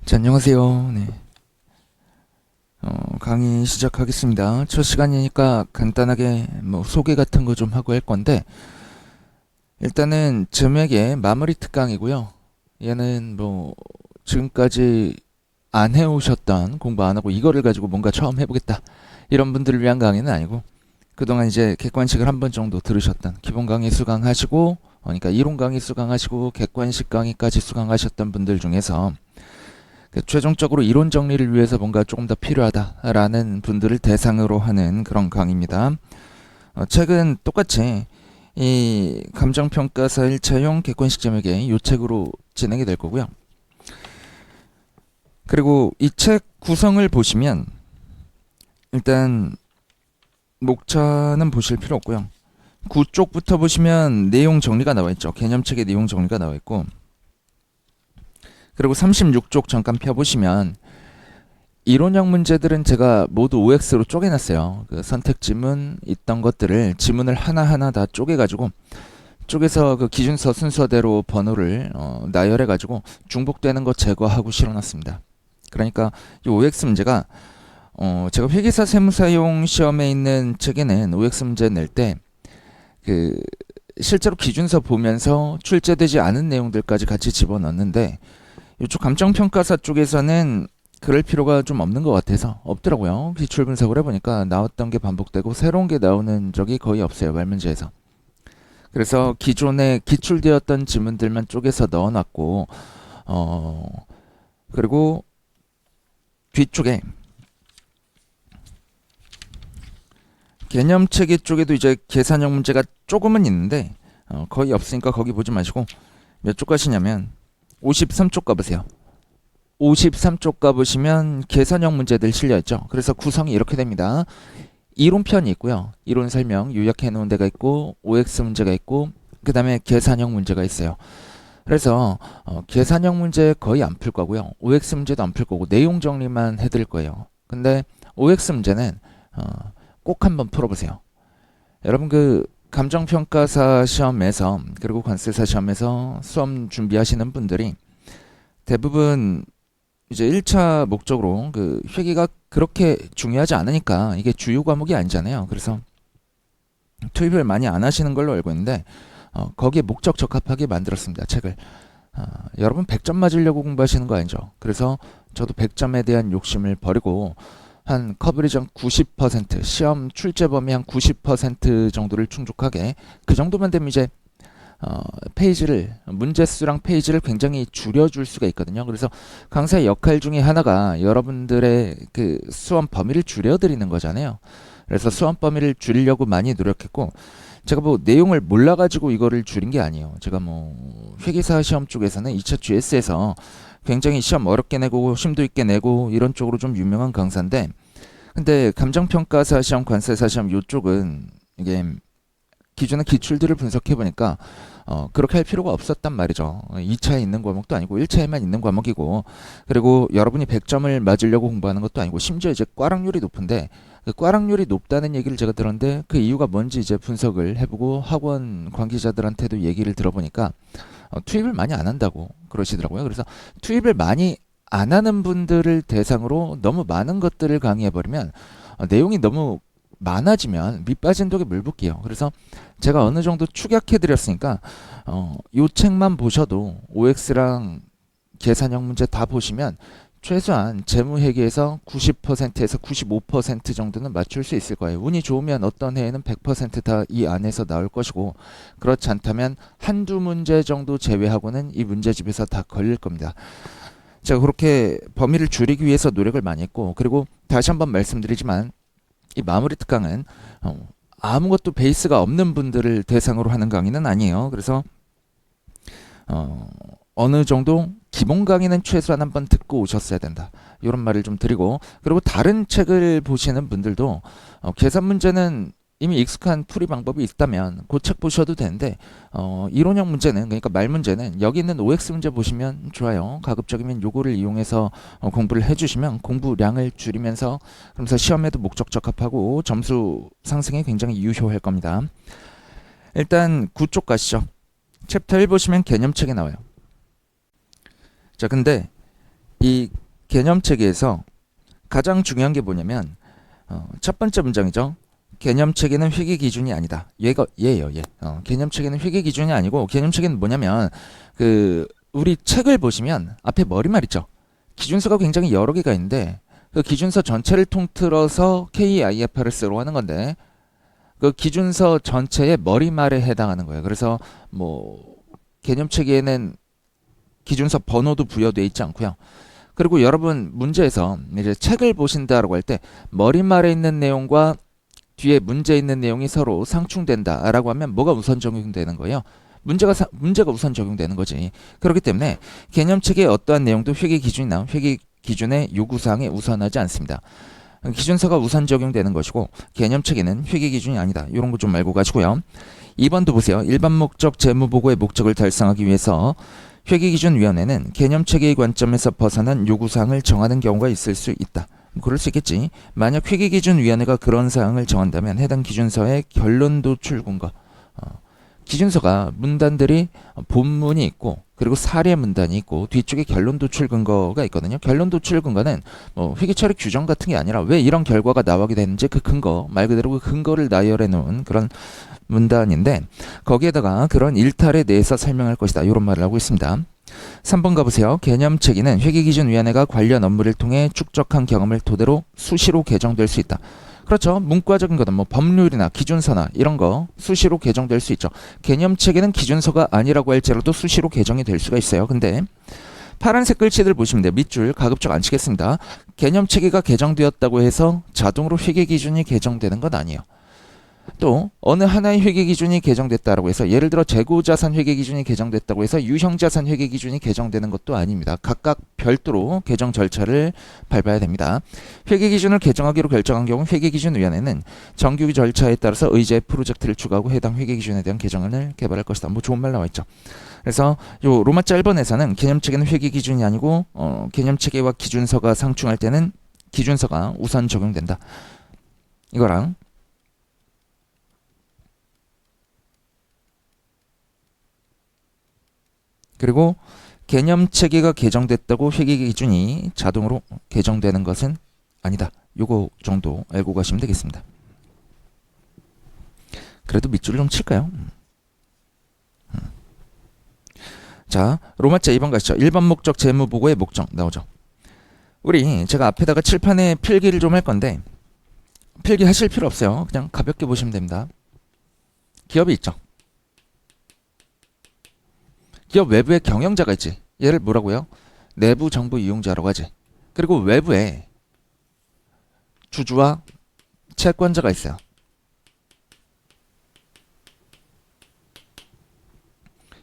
자, 안녕하세요. 네. 강의 시작하겠습니다. 첫 시간이니까 간단하게 소개 같은 거 좀 하고 할 건데, 일단은 점액의 마무리 특강이고요. 얘는 지금까지 안 해오셨던, 공부 안 하고 이거를 가지고 뭔가 처음 해보겠다, 이런 분들을 위한 강의는 아니고, 그동안 이제 객관식을 한 번 정도 들으셨던, 기본 강의 수강하시고, 그러니까 이론 강의 수강하시고 객관식 강의까지 수강하셨던 분들 중에서 최종적으로 이론 정리를 위해서 뭔가 조금 더 필요하다라는 분들을 대상으로 하는 그런 강의입니다. 책은 똑같이 이 감정평가사 1차용 객관식 점액의 이 책으로 진행이 될 거고요. 그리고 이 책 구성을 보시면 일단 목차는 보실 필요 없고요. 9쪽부터 보시면 내용 정리가 나와 있죠. 개념책의 내용 정리가 나와 있고, 그리고 36쪽 잠깐 펴보시면 이론형 문제들은 제가 모두 OX로 쪼개놨어요. 그 선택 지문 있던 것들을 지문을 하나하나 다 쪼개가지고 쪼개서 그 기준서 순서대로 번호를 나열해가지고 중복되는 거 제거하고 실어놨습니다. 그러니까 이 OX 문제가 제가 회계사 세무사용 시험에 있는 책에는 OX 문제 낼 때 그 실제로 기준서 보면서 출제되지 않은 내용들까지 같이 집어넣는데, 이쪽 감정평가사 쪽에서는 그럴 필요가 좀 없는 것 같아서 없더라고요. 기출 분석을 해보니까 나왔던 게 반복되고 새로운 게 나오는 적이 거의 없어요, 말문제에서. 그래서 기존에 기출되었던 지문들만 쪼개서 넣어놨고, 그리고 뒤쪽에 개념체계 쪽에도 이제 계산형 문제가 조금은 있는데 거의 없으니까 거기 보지 마시고 몇 쪽 가시냐면 53쪽 가보세요. 53쪽 가보시면 계산형 문제들 실려있죠. 그래서 구성이 이렇게 됩니다. 이론편이 있고요. 이론 설명 요약해 놓은 데가 있고, OX 문제가 있고, 그 다음에 계산형 문제가 있어요. 그래서 계산형 문제 거의 안 풀 거고요. OX 문제도 안 풀 거고 내용 정리만 해드릴 거예요. 근데 OX 문제는 꼭 한번 풀어보세요. 여러분 그 감정평가사 시험에서, 그리고 관세사 시험에서 수험 준비하시는 분들이 대부분 이제 1차 목적으로 그 회계가 그렇게 중요하지 않으니까 이게 주요 과목이 아니잖아요. 그래서 투입을 많이 안 하시는 걸로 알고 있는데 거기에 목적 적합하게 만들었습니다, 책을. 여러분 100점 맞으려고 공부하시는 거 아니죠. 그래서 저도 100점에 대한 욕심을 버리고 한 커버리지 한 90%, 시험 출제 범위 한 90% 정도를 충족하게, 그 정도만 되면 이제 페이지를, 문제 수랑 페이지를 굉장히 줄여줄 수가 있거든요. 그래서 강사의 역할 중에 하나가 여러분들의 그 수험 범위를 줄여드리는 거잖아요. 그래서 수험 범위를 줄이려고 많이 노력했고, 제가 내용을 몰라가지고 이거를 줄인 게 아니에요. 제가 회계사 시험 쪽에서는 2차 GS에서 굉장히 시험 어렵게 내고 심도 있게 내고 이런 쪽으로 좀 유명한 강사인데, 근데 감정평가사 시험, 관세사 시험 요쪽은 이게 기존의 기출들을 분석해보니까 그렇게 할 필요가 없었단 말이죠. 2차에 있는 과목도 아니고 1차에만 있는 과목이고, 그리고 여러분이 100점을 맞으려고 공부하는 것도 아니고, 심지어 이제 꽈락률이 높은데, 그 꽈락률이 높다는 얘기를 제가 들었는데 그 이유가 뭔지 이제 분석을 해보고 학원 관계자들한테도 얘기를 들어보니까 투입을 많이 안 한다고 그러시더라고요. 그래서 투입을 많이 안 하는 분들을 대상으로 너무 많은 것들을 강의해버리면 내용이 너무 많아지면 밑빠진 독에 물 붓기예요. 그래서 제가 어느 정도 축약해드렸으니까 요 책만 보셔도 OX랑 계산형 문제 다 보시면 최소한 재무회계에서 90%에서 95% 정도는 맞출 수 있을 거예요. 운이 좋으면 어떤 해에는 100% 다 이 안에서 나올 것이고, 그렇지 않다면 한두 문제 정도 제외하고는 이 문제집에서 다 걸릴 겁니다. 제가 그렇게 범위를 줄이기 위해서 노력을 많이 했고, 그리고 다시 한번 말씀드리지만 이 마무리 특강은 아무것도 베이스가 없는 분들을 대상으로 하는 강의는 아니에요. 그래서 어느 정도 기본 강의는 최소한 한번 듣고 오셨어야 된다, 이런 말을 좀 드리고, 그리고 다른 책을 보시는 분들도 계산 문제는 이미 익숙한 풀이 방법이 있다면 그 책 보셔도 되는데, 이론형 문제는, 그러니까 말 문제는 여기 있는 OX 문제 보시면 좋아요. 가급적이면 요거를 이용해서 공부를 해주시면 공부량을 줄이면서, 그러면서 시험에도 목적 적합하고 점수 상승에 굉장히 유효할 겁니다. 일단 9쪽 가시죠. 챕터 1 보시면 개념책에 나와요. 자, 근데 이 개념체계에서 가장 중요한 게 뭐냐면 첫 번째 문장이죠. 개념체계는 회계 기준이 아니다. 얘예요. 얘. 개념체계는 회계 기준이 아니고 개념체계는 뭐냐면 우리 책을 보시면 앞에 머리말 있죠. 기준서가 굉장히 여러 개가 있는데 그 기준서 전체를 통틀어서 KIFRS로 하는 건데 그 기준서 전체의 머리말에 해당하는 거예요. 그래서 뭐 개념체계에는 기준서 번호도 부여되어 있지 않고요. 그리고 여러분 문제에서 이제 책을 보신다라고 할 때 머리말에 있는 내용과 뒤에 문제에 있는 내용이 서로 상충된다라고 하면 뭐가 우선 적용되는 거예요? 문제가 우선 적용되는 거지. 그렇기 때문에 개념책의 어떠한 내용도 회계 기준이나 회계 기준의 요구사항에 우선하지 않습니다. 기준서가 우선 적용되는 것이고 개념책에는 회계 기준이 아니다. 이런 거 좀 알고 가시고요. 2번도 보세요. 일반 목적 재무보고의 목적을 달성하기 위해서 회계기준위원회는 개념체계의 관점에서 벗어난 요구사항을 정하는 경우가 있을 수 있다. 그럴 수 있겠지. 만약 회계기준위원회가 그런 사항을 정한다면 해당 기준서의 결론 도출 근거, 기준서가 문단들이 본문이 있고 그리고 사례 문단이 있고 뒤쪽에 결론 도출 근거가 있거든요. 결론 도출 근거는 뭐 회계 처리 규정 같은 게 아니라 왜 이런 결과가 나오게 되는지 그 근거, 말 그대로 그 근거를 나열해 놓은 그런 문단인데 거기에다가 그런 일탈에 대해서 설명할 것이다. 이런 말을 하고 있습니다. 3번 가보세요. 개념체계는 회계기준위원회가 관련 업무를 통해 축적한 경험을 토대로 수시로 개정될 수 있다. 그렇죠. 문과적인 거는 뭐 법률이나 기준서나 이런 거 수시로 개정될 수 있죠. 개념체계는 기준서가 아니라고 할지라도 수시로 개정이 될 수가 있어요. 근데 파란색 글씨들 보시면 돼요. 밑줄 가급적 안 치겠습니다. 개념체계가 개정되었다고 해서 자동으로 회계기준이 개정되는 건 아니에요. 또 어느 하나의 회계기준이 개정됐다고 해서 예를 들어 재고자산 회계기준이 개정됐다고 해서 유형자산 회계기준이 개정되는 것도 아닙니다. 각각 별도로 개정 절차를 밟아야 됩니다. 회계기준을 개정하기로 결정한 경우 회계기준위원회는 정규 절차에 따라서 의제 프로젝트를 추가하고 해당 회계기준에 대한 개정안을 개발할 것이다. 뭐 좋은 말 나와 있죠. 그래서 요 로마자 1번에서는 개념체계는 회계기준이 아니고 개념체계와 기준서가 상충할 때는 기준서가 우선 적용된다. 이거랑 그리고 개념체계가 개정됐다고 회계기준이 자동으로 개정되는 것은 아니다. 요거 정도 알고 가시면 되겠습니다. 그래도 밑줄을 좀 칠까요? 자, 로마자 2번 가시죠. 일반 목적 재무보고의 목적 나오죠. 제가 앞에다가 칠판에 필기를 좀 할 건데 필기 하실 필요 없어요. 그냥 가볍게 보시면 됩니다. 기업이 있죠. 기업 외부에 경영자가 있지. 얘를 뭐라고요? 내부 정보 이용자라고 하지. 그리고 외부에 주주와 채권자가 있어요.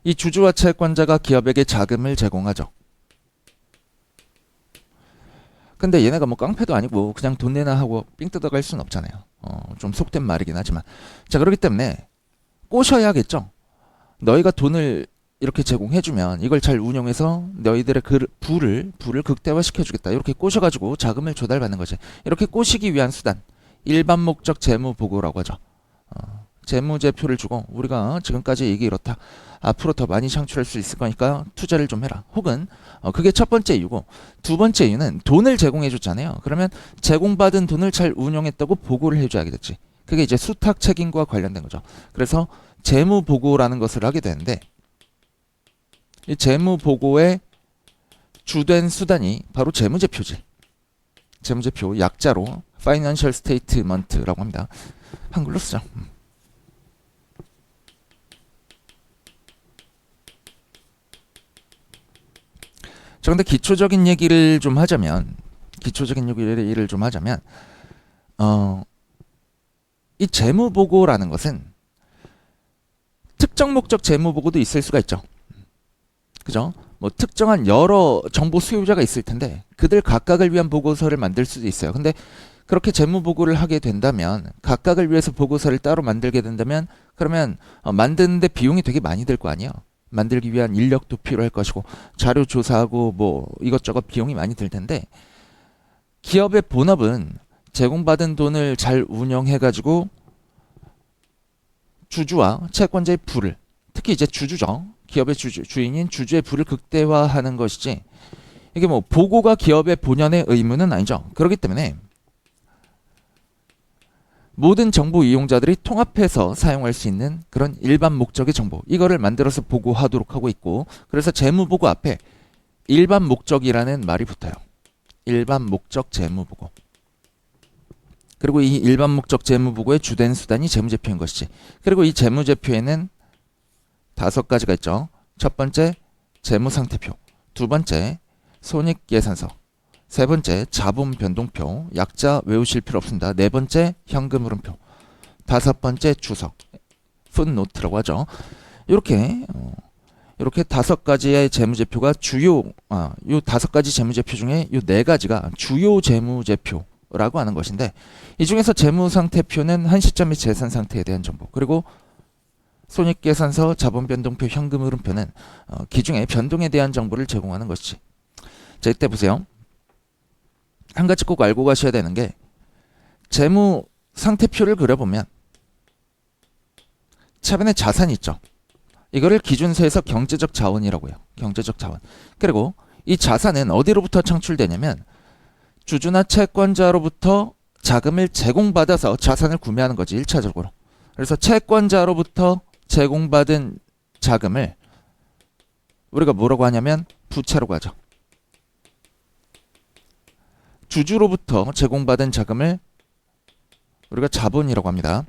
이 주주와 채권자가 기업에게 자금을 제공하죠. 근데 얘네가 뭐 깡패도 아니고 그냥 돈 내나 하고 삥 뜯어갈 수는 없잖아요. 좀 속된 말이긴 하지만. 자, 그렇기 때문에 꼬셔야겠죠. 너희가 돈을 이렇게 제공해주면 이걸 잘 운영해서 너희들의 부를 극대화시켜주겠다. 이렇게 꼬셔가지고 자금을 조달받는 거지. 이렇게 꼬시기 위한 수단. 일반 목적 재무 보고라고 하죠. 재무제표를 주고 우리가 지금까지 이게 이렇다. 앞으로 더 많이 창출할 수 있을 거니까 투자를 좀 해라. 혹은 그게 첫 번째 이유고 두 번째 이유는 돈을 제공해 줬잖아요. 그러면 제공받은 돈을 잘 운영했다고 보고를 해줘야겠지. 그게 이제 수탁 책임과 관련된 거죠. 그래서 재무 보고라는 것을 하게 되는데 이 재무 보고의 주된 수단이 바로 재무제표지. 재무제표 약자로 Financial Statement라고 합니다. 한글로 쓰죠. 자, 근데 기초적인 얘기를 좀 하자면 이 재무보고라는 것은 특정 목적 재무보고도 있을 수가 있죠. 그죠? 뭐 특정한 여러 정보 수요자가 있을 텐데 그들 각각을 위한 보고서를 만들 수도 있어요. 근데 그렇게 재무보고를 하게 된다면 각각을 위해서 보고서를 따로 만들게 된다면 그러면 만드는데 비용이 되게 많이 들 거 아니에요. 만들기 위한 인력도 필요할 것이고 자료 조사하고 뭐 이것저것 비용이 많이 들 텐데 기업의 본업은 제공받은 돈을 잘 운영해가지고 주주와 채권자의 부를 특히 이제 주주죠. 기업의 주인인 주주의 부를 극대화하는 것이지 이게 뭐 보고가 기업의 본연의 의무는 아니죠. 그렇기 때문에 모든 정보 이용자들이 통합해서 사용할 수 있는 그런 일반 목적의 정보, 이거를 만들어서 보고하도록 하고 있고, 그래서 재무보고 앞에 일반 목적이라는 말이 붙어요. 일반 목적 재무보고. 그리고 이 일반 목적 재무보고의 주된 수단이 재무제표인 것이지. 그리고 이 재무제표에는 5가지가 있죠. 첫 번째 재무상태표, 두 번째 손익계산서, 세 번째 자본 변동표, 약자 외우실 필요 없습니다. 네 번째 현금 흐름표, 다섯 번째 주석, 풋노트라고 하죠. 이렇게 5가지의 재무제표가 요 5가지 재무제표 중에 요 4가지가 주요 재무제표라고 하는 것인데, 이 중에서 재무상태표는 한 시점의 재산 상태에 대한 정보, 그리고 손익계산서, 자본 변동표, 현금 흐름표는 기중의 변동에 대한 정보를 제공하는 것이지. 자, 이때 보세요. 한 가지 꼭 알고 가셔야 되는 게, 재무 상태표를 그려보면 차변에 자산이 있죠. 이거를 기준서에서 경제적 자원이라고 해요. 경제적 자원. 그리고 이 자산은 어디로부터 창출되냐면 주주나 채권자로부터 자금을 제공받아서 자산을 구매하는 거지, 1차적으로. 그래서 채권자로부터 제공받은 자금을 우리가 뭐라고 하냐면 부채라고 하죠. 주주로부터 제공받은 자금을 우리가 자본이라고 합니다.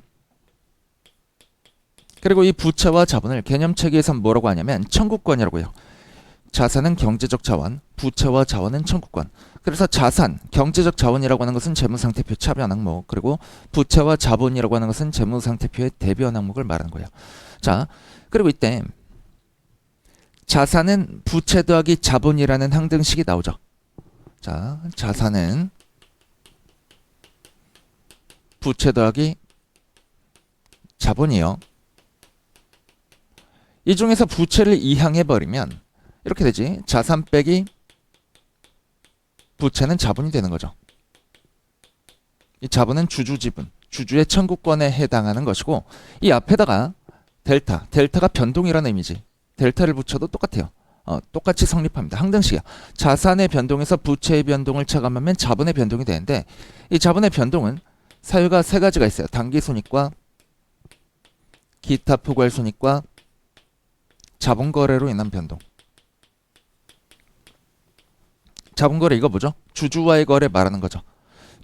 그리고 이 부채와 자본을 개념체계에선 뭐라고 하냐면 청구권이라고 해요. 자산은 경제적 자원, 부채와 자원은 청구권. 그래서 자산, 경제적 자원이라고 하는 것은 재무상태표 차변 항목, 그리고 부채와 자본이라고 하는 것은 재무상태표의 대변 항목을 말하는 거예요. 자, 그리고 이때 자산은 부채 더하기 자본이라는 항등식이 나오죠. 자, 자산은 부채 더하기 자본이요. 이 중에서 부채를 이항해버리면 이렇게 되지. 자산 빼기 부채는 자본이 되는 거죠. 이 자본은 주주 지분, 주주의 청구권에 해당하는 것이고, 이 앞에다가 델타가 변동이라는 의미지. 델타를 붙여도 똑같아요. 똑같이 성립합니다. 항등식이야. 자산의 변동에서 부채의 변동을 차감하면 자본의 변동이 되는데, 이 자본의 변동은 사유가 3가지가 있어요. 당기손익과 기타 포괄손익과 자본거래로 인한 변동. 자본거래 이거 뭐죠? 주주와의 거래 말하는 거죠.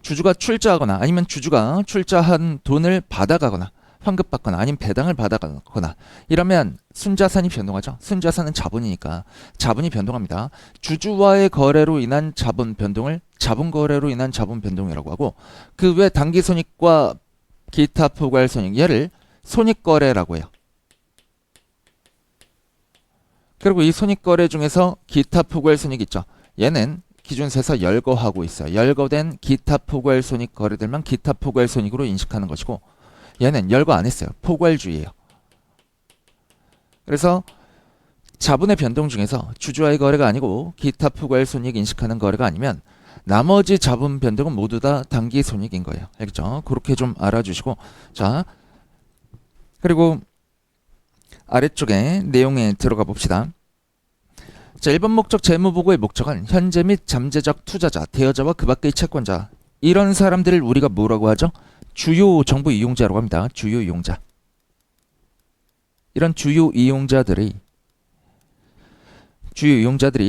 주주가 출자하거나 아니면 주주가 출자한 돈을 받아가거나 환급받거나 아니면 배당을 받아가거나 이러면 순자산이 변동하죠. 순자산은 자본이니까 자본이 변동합니다. 주주와의 거래로 인한 자본 변동을 자본거래로 인한 자본 변동이라고 하고, 그 외 당기손익과 기타 포괄손익, 얘를 손익거래라고 해요. 그리고 이 손익거래 중에서 기타 포괄손익 있죠. 얘는 기준세에서 열거하고 있어요. 열거된 기타 포괄손익 거래들만 기타 포괄손익으로 인식하는 것이고, 얘는 열거 안 했어요. 포괄주의예요. 그래서 자본의 변동 중에서 주주와의 거래가 아니고 기타 포괄손익 인식하는 거래가 아니면 나머지 자본 변동은 모두 다 당기손익인 거예요. 알겠죠? 그렇게 좀 알아주시고, 자, 그리고 아래쪽에 내용에 들어가 봅시다. 자, 1번 목적 재무보고의 목적은 현재 및 잠재적 투자자, 대여자와 그 밖의 채권자, 이런 사람들을 우리가 뭐라고 하죠? 주요 정보 이용자라고 합니다. 주요 이용자. 이런 주요 이용자들이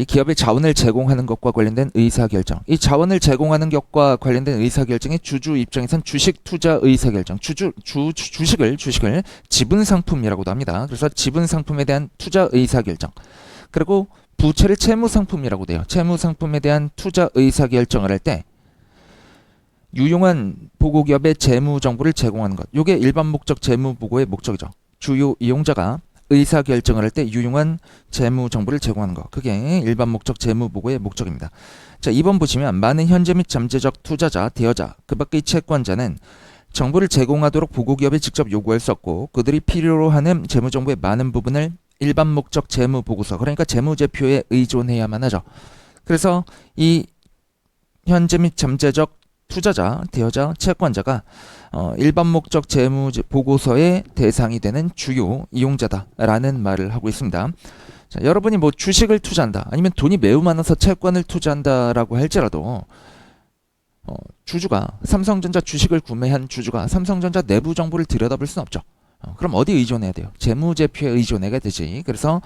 기업의 자원을 제공하는 것과 관련된 의사결정, 이 자원을 제공하는 것과 관련된 의사결정이 주주 입장에선 주식 투자 의사결정, 주식을 지분상품이라고도 합니다. 그래서 지분상품에 대한 투자 의사결정, 그리고 부채를 채무상품이라고 돼요. 채무상품에 대한 투자 의사결정을 할 때 유용한 보고기업의 재무정보를 제공하는 것, 이게 일반 목적 재무보고의 목적이죠. 주요 이용자가 의사결정을 할 때 유용한 재무정보를 제공하는 것, 그게 일반 목적 재무보고의 목적입니다. 자, 2번 보시면 많은 현재 및 잠재적 투자자, 대여자, 그 밖의 채권자는 정보를 제공하도록 보고기업에 직접 요구할 수 없고, 그들이 필요로 하는 재무정보의 많은 부분을 일반 목적 재무보고서, 그러니까 재무제표에 의존해야만 하죠. 그래서 이 현재 및 잠재적 투자자, 대여자, 채권자가 일반 목적 재무 보고서의 대상이 되는 주요 이용자다라는 말을 하고 있습니다. 자, 여러분이 뭐 주식을 투자한다, 아니면 돈이 매우 많아서 채권을 투자한다라고 할지라도 주주가 삼성전자 주식을 구매한 주주가 삼성전자 내부 정보를 들여다볼 수는 없죠. 그럼 어디 의존해야 돼요? 재무제표에 의존해야 되지. 그래서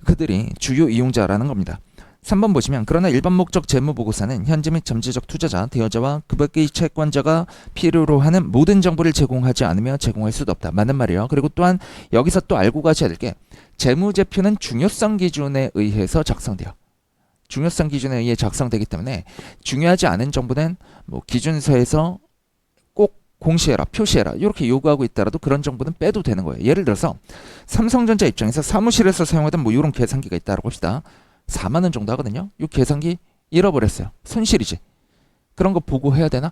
그들이 주요 이용자라는 겁니다. 3번 보시면 그러나 일반 목적 재무 보고서는 현재 및 잠재적 투자자, 대여자와 그 밖의 채권자가 필요로 하는 모든 정보를 제공하지 않으며 제공할 수도 없다. 맞는 말이에요. 그리고 또한 여기서 또 알고 가셔야 될 게 재무제표는 중요성 기준에 의해서 작성돼요. 중요성 기준에 의해 작성되기 때문에 중요하지 않은 정보는 뭐 기준서에서 꼭 공시해라, 표시해라 이렇게 요구하고 있더라도 그런 정보는 빼도 되는 거예요. 예를 들어서 삼성전자 입장에서 사무실에서 사용하던 뭐 이런 계산기가 있다고 합시다. 4만 원 정도 하거든요. 이 계산기 잃어버렸어요. 손실이지. 그런 거 보고해야 되나?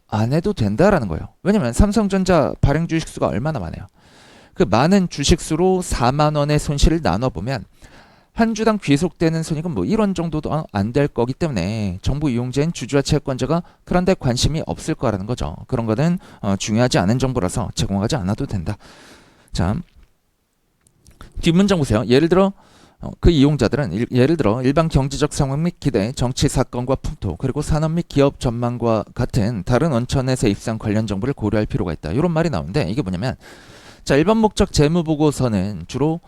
안 해도 된다라는 거예요. 왜냐면 삼성전자 발행 주식수가 얼마나 많아요. 그 많은 주식수로 4만 원의 손실을 나눠보면 한 주당 귀속되는 손익은 뭐 1원 정도도 안 될 거기 때문에 정부 이용자인 주주와 채권자가 그런데 관심이 없을 거라는 거죠. 그런 거는 중요하지 않은 정보라서 제공하지 않아도 된다. 자, 뒷문장 보세요. 예를 들어 그 이용자들은 예를 들어 일반 경제적 상황 및 기대, 정치 사건과 풍토, 그리고 산업 및 기업 전망과 같은 다른 원천의 세입상 관련 정보를 고려할 필요가 있다. 이런 말이 나오는데 이게 뭐냐면 자, 일반 목적 재무 보고서는 주로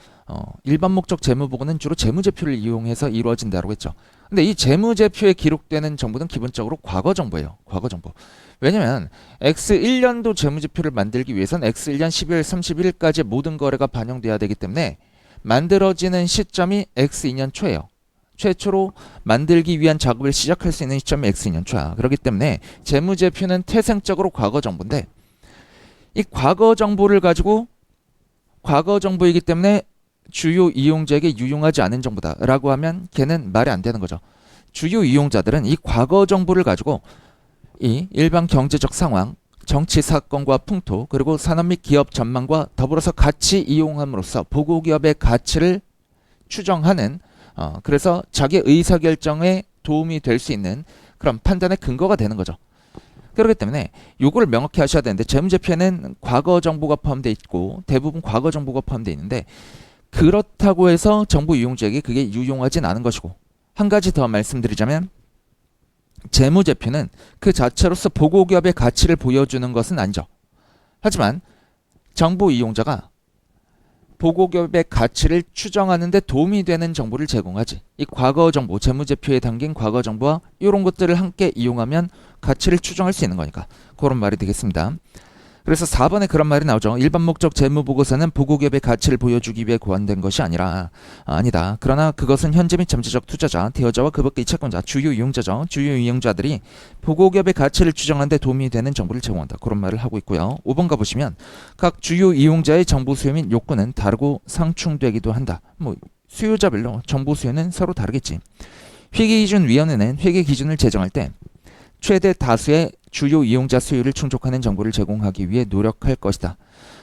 일반 목적 재무 보고는 주로 재무제표를 이용해서 이루어진다고 했죠. 근데 이 재무제표에 기록되는 정보는 기본적으로 과거 정보예요. 과거 정보. 왜냐면 X1년도 재무제표를 만들기 위해서는 X1년 12월 31일까지 모든 거래가 반영돼야 되기 때문에 만들어지는 시점이 X2년 초예요. 최초로 만들기 위한 작업을 시작할 수 있는 시점이 X2년 초야. 그렇기 때문에 재무제표는 태생적으로 과거 정보인데 이 과거 정보를 가지고 과거 정보이기 때문에 주요 이용자에게 유용하지 않은 정보다라고 하면 걔는 말이 안 되는 거죠. 주요 이용자들은 이 과거 정보를 가지고 이 일반 경제적 상황, 정치 사건과 풍토, 그리고 산업 및 기업 전망과 더불어서 같이 이용함으로써 보고기업의 가치를 추정하는 그래서 자기 의사결정에 도움이 될 수 있는 그런 판단의 근거가 되는 거죠. 그렇기 때문에 요거를 명확히 하셔야 되는데 재무제표에는 과거 정보가 포함되어 있고 대부분 과거 정보가 포함되어 있는데 그렇다고 해서 정부 이용자에게 그게 유용하진 않은 것이고 한 가지 더 말씀드리자면 재무제표는 그 자체로서 보고기업의 가치를 보여주는 것은 아니죠. 하지만 정부 이용자가 보고기업의 가치를 추정하는 데 도움이 되는 정보를 제공하지. 이 과거 정보, 재무제표에 담긴 과거 정보와 이런 것들을 함께 이용하면 가치를 추정할 수 있는 거니까 그런 말이 되겠습니다. 그래서 4번에 그런 말이 나오죠. 일반 목적 재무보고서는 보고기업의 가치를 보여주기 위해 고안된 것이 아니다. 그러나 그것은 현재 및 잠재적 투자자, 대여자와 그 밖의 채권자, 주요 이용자죠. 주요 이용자들이 보고기업의 가치를 추정하는 데 도움이 되는 정보를 제공한다. 그런 말을 하고 있고요. 5번 가보시면 각 주요 이용자의 정보 수요 및 요건은 다르고 상충되기도 한다. 뭐 수요자별로 정보 수요는 서로 다르겠지. 회계기준위원회는 회계 기준을 제정할 때 최대 다수의 주요 이용자 수요를 충족하는 정보를 제공하기 위해 노력할 것이다.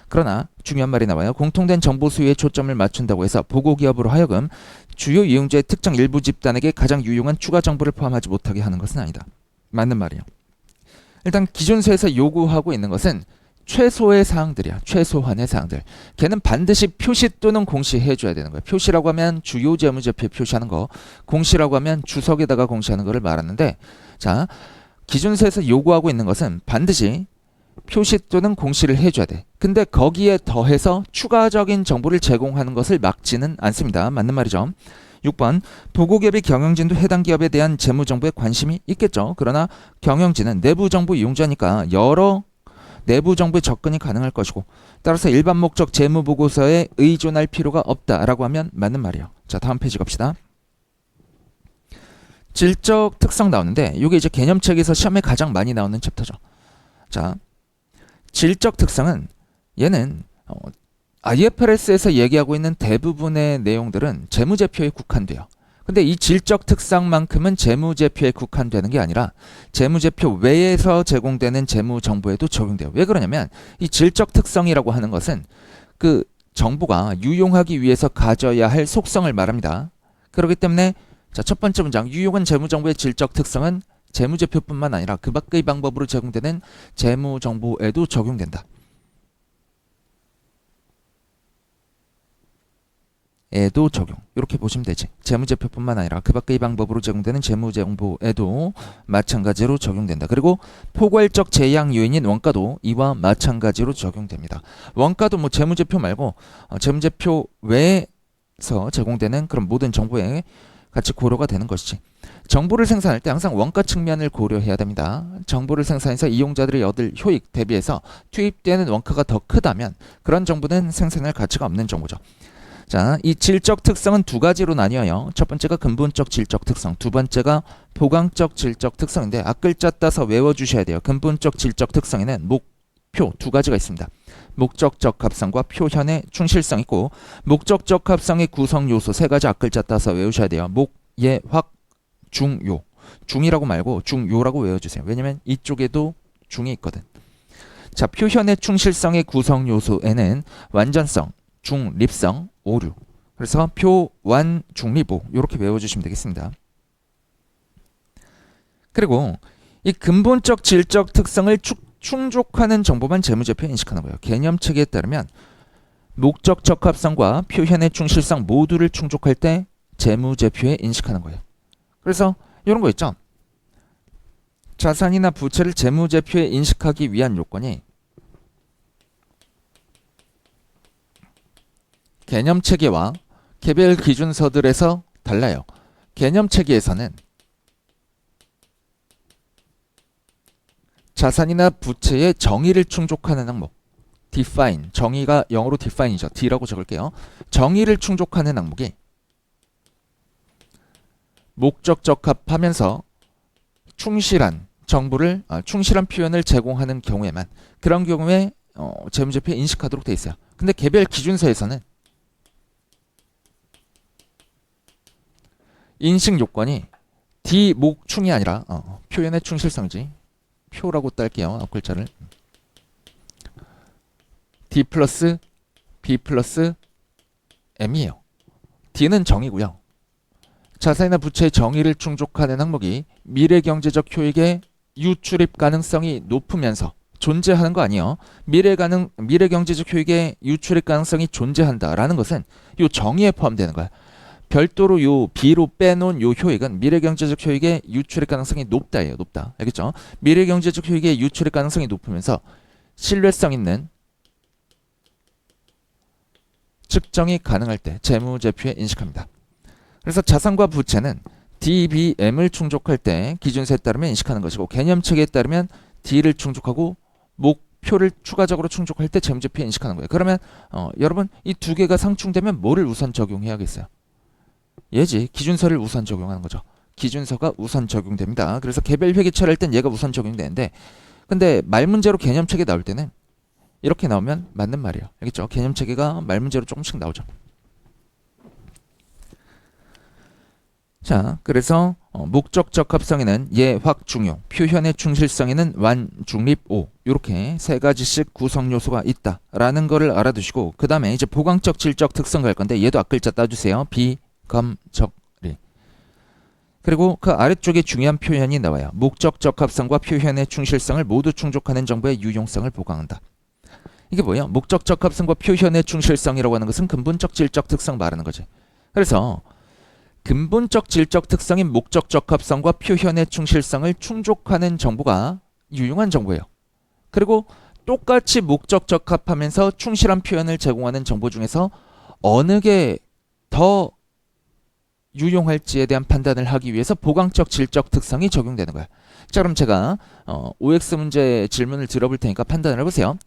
그러나 중요한 말이 나와요. 공통된 정보 수요에 초점을 맞춘다고 해서 보고기업으로 하여금 주요 이용자의 특정 일부 집단에게 가장 유용한 추가 정보를 포함하지 못하게 하는 것은 아니다. 맞는 말이에요. 일단 기준서에서 요구하고 있는 것은 최소의 사항들이야. 최소한의 사항들. 걔는 반드시 표시 또는 공시해 줘야 되는 거야. 표시라고 하면 주요 재무제표에 표시하는 거, 공시라고 하면 주석에다가 공시하는 거를 말하는데 자, 기준서에서 요구하고 있는 것은 반드시 표시 또는 공시를 해줘야 돼. 근데 거기에 더해서 추가적인 정보를 제공하는 것을 막지는 않습니다. 맞는 말이죠. 6번 보고기업의 경영진도 해당 기업에 대한 재무정보에 관심이 있겠죠. 그러나 경영진은 내부정보 이용자니까 여러 내부정보에 접근이 가능할 것이고 따라서 일반 목적 재무보고서에 의존할 필요가 없다라고 하면 맞는 말이에요. 자, 다음 페이지 갑시다. 질적 특성 나오는데 이게 이제 개념책에서 시험에 가장 많이 나오는 챕터죠. 자, 질적 특성은 얘는 IFRS에서 얘기하고 있는 대부분의 내용들은 재무제표에 국한돼요. 근데 이 질적 특성만큼은 재무제표에 국한되는 게 아니라 재무제표 외에서 제공되는 재무정보에도 적용돼요. 왜 그러냐면 이 질적 특성이라고 하는 것은 그 정보가 유용하기 위해서 가져야 할 속성을 말합니다. 그렇기 때문에 자, 첫 번째 문장 유용한 재무정보의 질적 특성은 재무제표뿐만 아니라 그 밖의 방법으로 제공되는 재무정보에도 적용된다. 에도 적용. 이렇게 보시면 되지. 재무제표뿐만 아니라 그 밖의 방법으로 제공되는 재무정보에도 마찬가지로 적용된다. 그리고 포괄적 제약 요인인 원가도 이와 마찬가지로 적용됩니다. 원가도 뭐 재무제표 말고 재무제표 외에서 제공되는 그런 모든 정보에 같이 고려가 되는 것이지. 정보를 생산할 때 항상 원가 측면을 고려해야 됩니다. 정보를 생산해서 이용자들이 얻을 효익 대비해서 투입되는 원가가 더 크다면 그런 정보는 생산할 가치가 없는 정보죠. 자, 이 질적 특성은 두 가지로 나뉘어요. 첫 번째가 근본적 질적 특성, 두 번째가 보강적 질적 특성인데 앞글자 따서 외워주셔야 돼요. 근본적 질적 특성에는 목표 두 가지가 있습니다. 목적적 합성과 표현의 충실성 있고 목적적 합성의 구성 요소 세 가지 앞글자 따서 외우셔야 돼요. 목, 예, 확, 중, 요. 중이라고 말고 중요라고 외워주세요. 왜냐면 이쪽에도 중이 있거든. 자, 표현의 충실성의 구성 요소에는 완전성, 중립성, 오류. 그래서 표, 완, 중립, 오 이렇게 외워주시면 되겠습니다. 그리고 이 근본적 질적 특성을 충족하는 정보만 재무제표에 인식하는 거예요. 개념체계에 따르면 목적적 합성과 표현의 충실성 모두를 충족할 때 재무제표에 인식하는 거예요. 그래서 이런 거 있죠. 자산이나 부채를 재무제표에 인식하기 위한 요건이 개념체계와 개별 기준서들에서 달라요. 개념체계에서는 자산이나 부채의 정의를 충족하는 항목 define, 정의가 영어로 define이죠. D라고 적을게요. 정의를 충족하는 항목이 목적적합하면서 충실한 정보를 충실한 표현을 제공하는 경우에만 그런 경우에 재무제표에 인식하도록 돼 있어요. 근데 개별 기준서에서는 인식 요건이 D, 목, 충이 아니라 표현의 충실성이지. 표라고 딸게요. 앞글자를. D 플러스 B 플러스 M이에요. D는 정의고요. 자산이나 부채의 정의를 충족하는 항목이 미래경제적 효익의 유출입 가능성이 높으면서 존재하는 거 아니에요. 미래경제적 효익의 유출입 가능성이 존재한다라는 것은 이 정의에 포함되는 거야. 별도로 요 B로 빼놓은 요 효익은 미래경제적 효익의 유출입 가능성이 높다예요. 높다. 알겠죠? 미래경제적 효익의 유출입 가능성이 높으면서 신뢰성 있는 측정이 가능할 때 재무제표에 인식합니다. 그래서 자산과 부채는 DBM을 충족할 때 기준서에 따르면 인식하는 것이고 개념체계에 따르면 D를 충족하고 목표를 추가적으로 충족할 때 재무제표에 인식하는 거예요. 그러면 여러분 이 두 개가 상충되면 뭐를 우선 적용해야겠어요? 얘지. 기준서를 우선 적용하는 거죠. 기준서가 우선 적용됩니다. 그래서 개별 회계처를 할 땐 얘가 우선 적용되는데 근데 말문제로 개념체계 나올 때는 이렇게 나오면 맞는 말이에요. 알겠죠? 개념체계가 말문제로 조금씩 나오죠. 자, 그래서 목적적 합성에는 예, 확, 중요, 표현의 충실성에는 완, 중립, 오 이렇게 세 가지씩 구성 요소가 있다라는 거를 알아두시고 그 다음에 이제 보강적 질적 특성 갈 건데 얘도 앞글자 따주세요. 비, 검, 적, 리. 그리고 그 아래쪽에 중요한 표현이 나와요. 목적적 합성과 표현의 충실성을 모두 충족하는 정보의 유용성을 보강한다. 이게 뭐예요? 목적적 합성과 표현의 충실성이라고 하는 것은 근본적 질적 특성 말하는 거지. 그래서 근본적 질적 특성인 목적적 합성과 표현의 충실성을 충족하는 정보가 유용한 정보예요. 그리고 똑같이 목적적 합하면서 충실한 표현을 제공하는 정보 중에서 어느 게 더 유용할지에 대한 판단을 하기 위해서 보강적 질적 특성이 적용되는 거야. 자, 그럼 제가 OX 문제 질문을 들어볼 테니까 판단을 해보세요.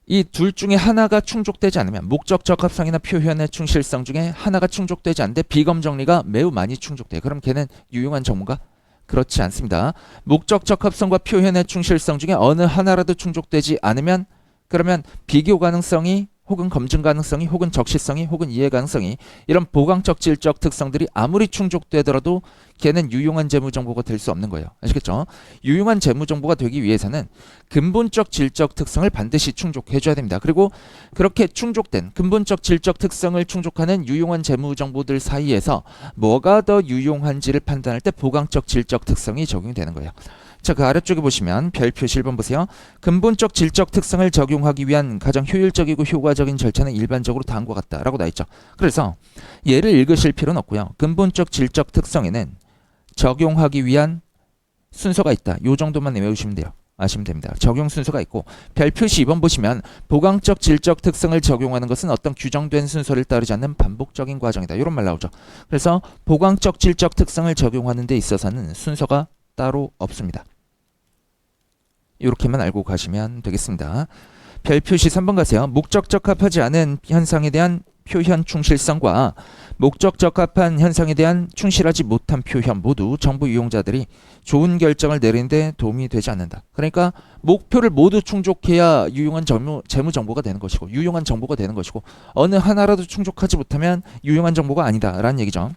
이 둘 중에 하나가 충족되지 않으면 목적적 합성이나 표현의 충실성 중에 하나가 충족되지 않는데 비검 정리가 매우 많이 충족돼요. 그럼 걔는 유용한 정보인가? 그렇지 않습니다. 목적적 합성과 표현의 충실성 중에 어느 하나라도 충족되지 않으면 그러면 비교 가능성이 혹은 검증 가능성이 혹은 적시성이 혹은 이해 가능성이 이런 보강적 질적 특성들이 아무리 충족되더라도 걔는 유용한 재무 정보가 될 수 없는 거예요. 아시겠죠? 유용한 재무 정보가 되기 위해서는 근본적 질적 특성을 반드시 충족해 줘야 됩니다. 그리고 그렇게 충족된 근본적 질적 특성을 충족하는 유용한 재무 정보들 사이에서 뭐가 더 유용한지를 판단할 때 보강적 질적 특성이 적용이 되는 거예요. 자, 그 아래쪽에 보시면 별표시 1번 보세요. 근본적 질적 특성을 적용하기 위한 가장 효율적이고 효과적인 절차는 일반적으로 다음과 같다라고 나와 있죠. 그래서 얘를 읽으실 필요는 없고요. 근본적 질적 특성에는 적용하기 위한 순서가 있다. 요 정도만 외우시면 돼요. 아시면 됩니다. 적용 순서가 있고 별표시 2번 보시면 보강적 질적 특성을 적용하는 것은 어떤 규정된 순서를 따르지 않는 반복적인 과정이다. 이런 말 나오죠. 그래서 보강적 질적 특성을 적용하는 데 있어서는 순서가 따로 없습니다. 이렇게만 알고 가시면 되겠습니다. 별표시 3번 가세요. 목적 적합하지 않은 현상에 대한 표현 충실성과 목적 적합한 현상에 대한 충실하지 못한 표현 모두 정보 이용자들이 좋은 결정을 내리는데 도움이 되지 않는다. 그러니까 목표를 모두 충족해야 유용한 재무 정보가 되는 것이고 유용한 정보가 되는 것이고 어느 하나라도 충족하지 못하면 유용한 정보가 아니다라는 얘기죠.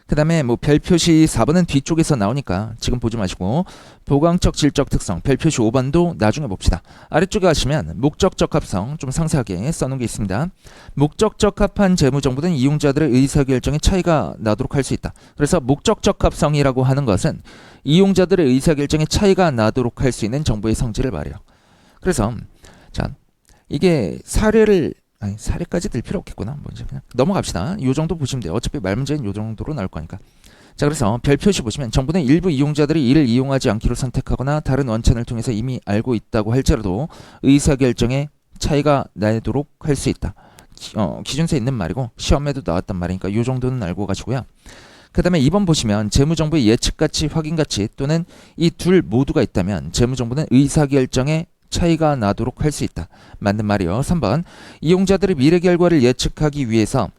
그 다음에 뭐 별표시 4번은 뒤쪽에서 나오니까 지금 보지 마시고 보강적 질적 특성 별표시 5번도 나중에 봅시다. 아래쪽에 가시면 목적 적합성 좀 상세하게 써놓은 게 있습니다. 목적 적합한 재무 정보는 이용자들의 의사결정에 차이가 나도록 할 수 있다. 그래서 목적 적합성이라고 하는 것은 이용자들의 의사결정에 차이가 나도록 할 수 있는 정보의 성질을 말해요. 그래서 자 이게 사례까지 들 필요 없겠구나. 먼저 그냥 넘어갑시다. 이 정도 보시면 돼요. 어차피 말 문제는 이 정도로 나올 거니까. 자, 그래서 별표시 보시면 정부는 일부 이용자들이 이를 이용하지 않기로 선택하거나 다른 원천을 통해서 이미 알고 있다고 할지라도 의사결정에 차이가 나도록 할 수 있다. 기준서에 있는 말이고 시험에도 나왔단 말이니까 이 정도는 알고 가시고요. 그 다음에 2번 보시면 재무정보의 예측가치, 확인가치 또는 이 둘 모두가 있다면 재무정보는 의사결정에 차이가 나도록 할 수 있다. 맞는 말이요. 3번 이용자들의 미래 결과를 예측하기 위해서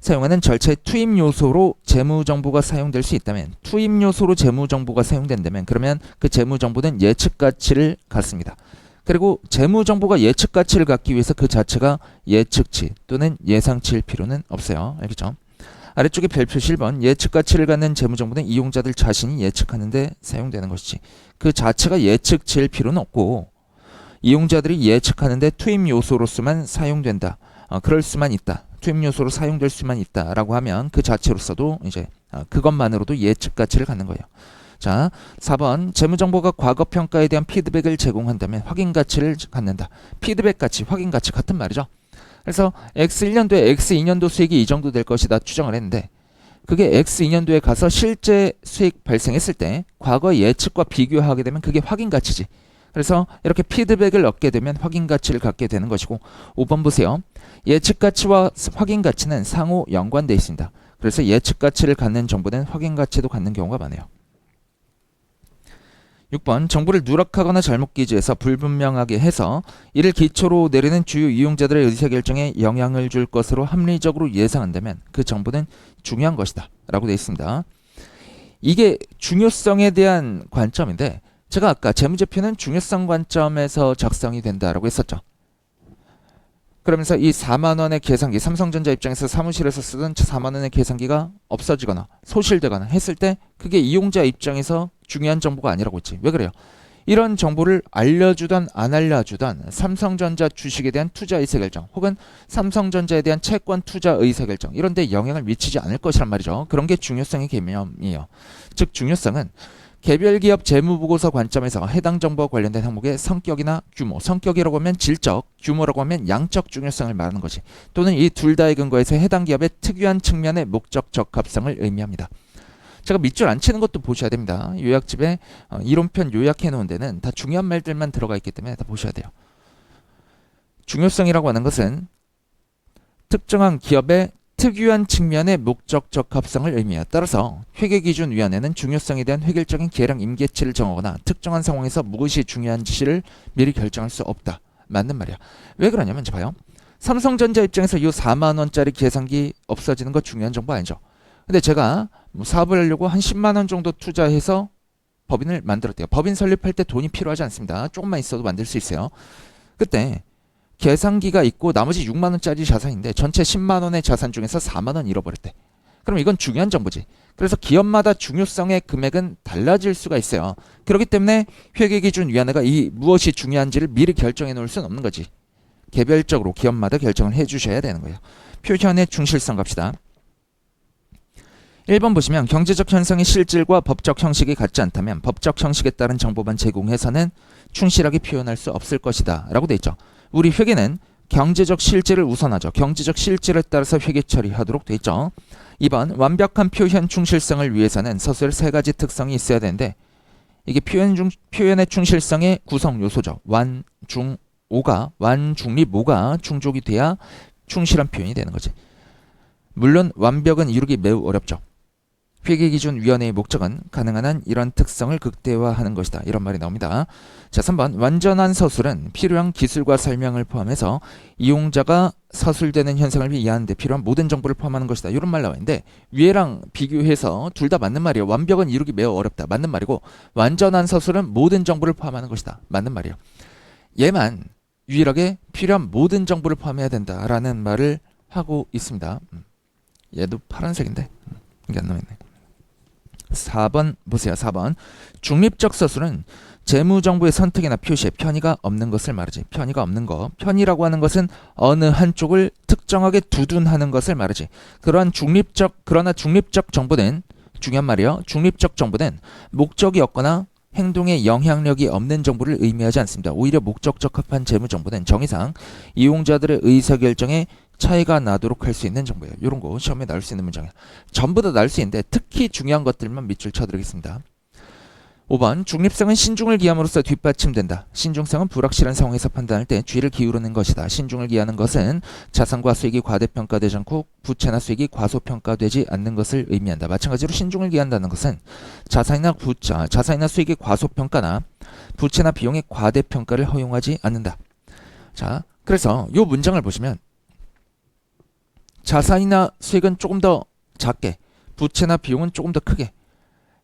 사용하는 절차의 투입 요소로 재무 정보가 사용될 수 있다면 투입 요소로 재무 정보가 사용된다면 그러면 그 재무 정보는 예측 가치를 갖습니다. 그리고 재무 정보가 예측 가치를 갖기 위해서 그 자체가 예측치 또는 예상치일 필요는 없어요. 알겠죠? 아래쪽에 별표시 1번 예측 가치를 갖는 재무 정보는 이용자들 자신이 예측하는 데 사용되는 것이지 그 자체가 예측치일 필요는 없고 이용자들이 예측하는데 투입 요소로서만 사용된다. 그럴 수만 있다. 투입 요소로 사용될 수만 있다라고 하면 그 자체로서도 이제 그것만으로도 예측 가치를 갖는 거예요. 자, 4번 재무 정보가 과거 평가에 대한 피드백을 제공한다면 확인 가치를 갖는다. 피드백 가치, 확인 가치 같은 말이죠. 그래서 X1년도에 X2년도 수익이 이 정도 될 것이다 추정을 했는데 그게 X2년도에 가서 실제 수익 발생했을 때 과거 예측과 비교하게 되면 그게 확인 가치지. 그래서 이렇게 피드백을 얻게 되면 확인 가치를 갖게 되는 것이고 5번 보세요. 예측 가치와 확인 가치는 상호 연관되어 있습니다. 그래서 예측 가치를 갖는 정보는 확인 가치도 갖는 경우가 많아요. 6번 정보를 누락하거나 잘못 기재해서 불분명하게 해서 이를 기초로 내리는 주요 이용자들의 의사결정에 영향을 줄 것으로 합리적으로 예상한다면 그 정보는 중요한 것이다 라고 되어 있습니다. 이게 중요성에 대한 관점인데 제가 아까 재무제표는 중요성 관점에서 작성이 된다라고 했었죠. 그러면서 이 4만원의 계산기, 삼성전자 입장에서 사무실에서 쓰던 4만원의 계산기가 없어지거나 소실되거나 했을 때 그게 이용자 입장에서 중요한 정보가 아니라고 했지. 왜 그래요? 이런 정보를 알려주던 안 알려주던 삼성전자 주식에 대한 투자 의사결정 혹은 삼성전자에 대한 채권 투자 의사결정 이런 데 영향을 미치지 않을 것이란 말이죠. 그런 게 중요성의 개념이에요. 즉 중요성은 개별 기업 재무보고서 관점에서 해당 정보와 관련된 항목의 성격이나 규모, 성격이라고 하면 질적, 규모라고 하면 양적 중요성을 말하는 것이 또는 이 둘 다의 근거에서 해당 기업의 특유한 측면의 목적 적합성을 의미합니다. 제가 밑줄 안 치는 것도 보셔야 됩니다. 요약집에 이론편 요약해 놓은 데는 다 중요한 말들만 들어가 있기 때문에 다 보셔야 돼요. 중요성이라고 하는 것은 특정한 기업의 특유한 측면의 목적 적합성을 의미해요. 따라서 회계기준위원회는 중요성에 대한 획일적인 계량 임계치를 정하거나 특정한 상황에서 무엇이 중요한지를 미리 결정할 수 없다. 맞는 말이야. 왜 그러냐면 이제 봐요. 삼성전자 입장에서 이 4만원짜리 계산기 없어지는 거 중요한 정보 아니죠. 근데 제가 사업을 하려고 한 10만원 정도 투자해서 법인을 만들었대요. 법인 설립할 때 돈이 필요하지 않습니다. 조금만 있어도 만들 수 있어요. 그때 계산기가 있고 나머지 6만 원짜리 자산인데 전체 10만 원의 자산 중에서 4만 원 잃어버렸대. 그럼 이건 중요한 정보지. 그래서 기업마다 중요성의 금액은 달라질 수가 있어요. 그렇기 때문에 회계기준위원회가 이 무엇이 중요한지를 미리 결정해 놓을 수는 없는 거지. 개별적으로 기업마다 결정을 해 주셔야 되는 거예요. 표현의 충실성 갑시다. 1번 보시면 경제적 현상의 실질과 법적 형식이 같지 않다면 법적 형식에 따른 정보만 제공해서는 충실하게 표현할 수 없을 것이다 라고 돼 있죠. 우리 회계는 경제적 실질을 우선하죠. 경제적 실질에 따라서 회계 처리하도록 돼 있죠. 2번 완벽한 표현 충실성을 위해서는 서술에 3가지 특성이 있어야 되는데 이게 표현의 충실성의 구성 요소죠. 완, 중, 오가 완중립 오가 충족이 돼야 충실한 표현이 되는 거지. 물론 완벽은 이루기 매우 어렵죠. 회계기준위원회의 목적은 가능한 한 이런 특성을 극대화하는 것이다. 이런 말이 나옵니다. 자, 3번 완전한 서술은 필요한 기술과 설명을 포함해서 이용자가 서술되는 현상을 이해하는 데 필요한 모든 정보를 포함하는 것이다. 이런 말 나와있는데 위에랑 비교해서 둘 다 맞는 말이에요. 완벽은 이루기 매우 어렵다. 맞는 말이고 완전한 서술은 모든 정보를 포함하는 것이다. 맞는 말이에요. 얘만 유일하게 필요한 모든 정보를 포함해야 된다라는 말을 하고 있습니다. 얘도 파란색인데 이게 안 나와있네. 4번 보세요. 4번 중립적 서술은 재무정보의 선택이나 표시에 편의가 없는 것을 말하지. 편의가 없는 거. 편의라고 하는 것은 어느 한쪽을 특정하게 두둔하는 것을 말하지. 그러나 중립적 정보는 중요한 말이에요. 중립적 정보는 목적이 없거나 행동에 영향력이 없는 정보를 의미하지 않습니다. 오히려 목적 적합한 재무정보는 정의상 이용자들의 의사결정에 차이가 나도록 할 수 있는 정보예요. 이런 거 시험에 나올 수 있는 문장이에요. 전부 다 나올 수 있는데 특히 중요한 것들만 밑줄 쳐드리겠습니다. 5번 중립성은 신중을 기함으로써 뒷받침된다. 신중성은 불확실한 상황에서 판단할 때 주의를 기울이는 것이다. 신중을 기하는 것은 자산과 수익이 과대평가되지 않고 부채나 수익이 과소평가되지 않는 것을 의미한다. 마찬가지로 신중을 기한다는 것은 자산이나 수익의 과소평가나 부채나 비용의 과대평가를 허용하지 않는다. 자, 그래서 이 문장을 보시면 자산이나 수익은 조금 더 작게, 부채나 비용은 조금 더 크게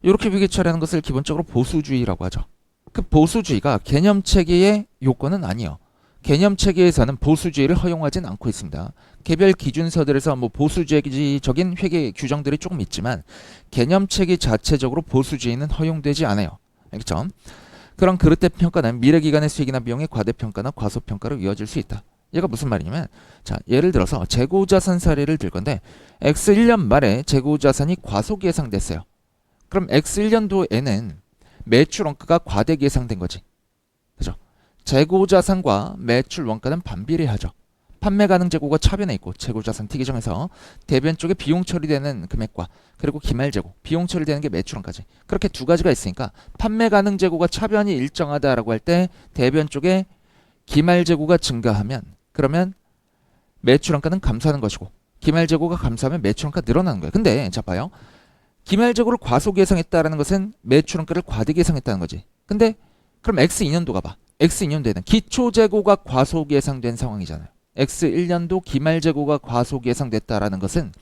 이렇게 비교 처리하는 것을 기본적으로 보수주의라고 하죠. 그 보수주의가 개념체계의 요건은 아니에요. 개념체계에서는 보수주의를 허용하진 않고 있습니다. 개별 기준서들에서 뭐 보수주의적인 회계 규정들이 조금 있지만 개념체계 자체적으로 보수주의는 허용되지 않아요. 알겠죠? 그런 그릇된 평가는 미래기간의 수익이나 비용의 과대평가나 과소평가로 이어질 수 있다. 얘가 무슨 말이냐면 자, 예를 들어서 재고자산 사례를 들 건데 X1년 말에 재고자산이 과속 예상됐어요. 그럼 X1년도에는 매출 원가가 과대 예상된 거지. 그죠? 재고자산과 매출 원가는 반비례하죠. 판매 가능 재고가 차변에 있고 재고자산 T계정에서 대변 쪽에 비용 처리되는 금액과 그리고 기말 재고, 비용 처리되는 게 매출 원가지. 그렇게 두 가지가 있으니까 판매 가능 재고가 차변이 일정하다라고 할 때 대변 쪽에 기말 재고가 증가하면 그러면 매출 원가는 감소하는 것이고 기말 재고가 감소하면 매출 원가 늘어나는 거예요. 근데 자 봐요. 기말 재고를 과속 예상했다라는 것은 매출 원가를 과대 예상했다는 거지. 근데 그럼 X2년도가 봐. X2년도에는 기초 재고가 과속 예상된 상황이잖아요. X1년도 기말 재고가 과속 예상됐다라는 것은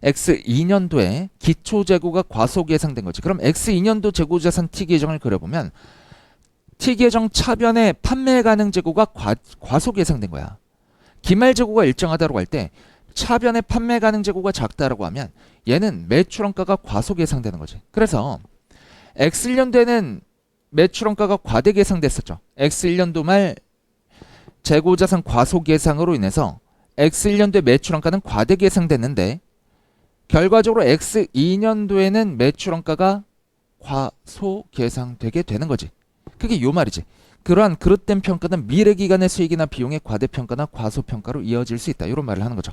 X2년도에 기초 재고가 과속 예상된 거지. 그럼 X2년도 재고자산 T계정을 그려보면 T계정 차변에 판매 가능 재고가 과속 예상된 거야. 기말 재고가 일정하다고 할 때 차변에 판매 가능 재고가 작다라고 하면 얘는 매출 원가가 과속 예상되는 거지. 그래서 X1년도에는 매출 원가가 과대 예상됐었죠. X1년도 말 재고자산 과속 예상으로 인해서 X1년도의 매출 원가는 과대 예상됐는데 결과적으로 X2년도에는 매출 원가가 과속 예상되게 되는 거지. 그게 요 말이지. 그러한 그릇된 평가는 미래기간의 수익이나 비용의 과대평가나 과소평가로 이어질 수 있다. 이런 말을 하는 거죠.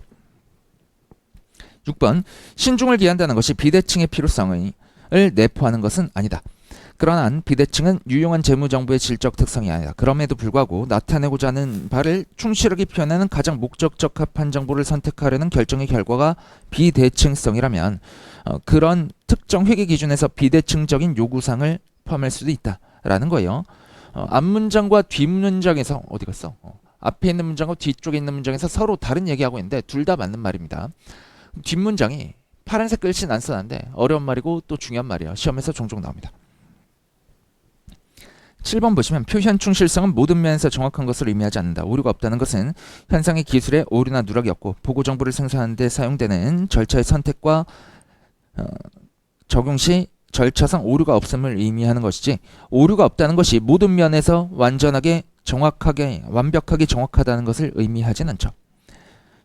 6번 신중을 기한다는 것이 비대칭의 필요성을 내포하는 것은 아니다. 그러나 비대칭은 유용한 재무정보의 질적 특성이 아니다. 그럼에도 불구하고 나타내고자 하는 바를 충실하게 표현하는 가장 목적 적합한 정보를 선택하려는 결정의 결과가 비대칭성이라면 그런 특정 회계 기준에서 비대칭적인 요구사항을 포함할 수도 있다라는 거예요. 앞문장과 뒷문장에서 어디 갔어? 앞에 있는 문장과 뒤쪽에 있는 문장에서 서로 다른 얘기하고 있는데 둘 다 맞는 말입니다. 뒷문장이 파란색 글씨는 안 써놨는데 어려운 말이고 또 중요한 말이에요. 시험에서 종종 나옵니다. 7번 보시면 표현 충실성은 모든 면에서 정확한 것을 의미하지 않는다. 오류가 없다는 것은 현상의 기술에 오류나 누락이 없고 보고 정보를 생성하는 데 사용되는 절차의 선택과 적용 시 절차상 오류가 없음을 의미하는 것이지, 오류가 없다는 것이 모든 면에서 완전하게 정확하게 완벽하게 정확하다는 것을 의미하진 않죠.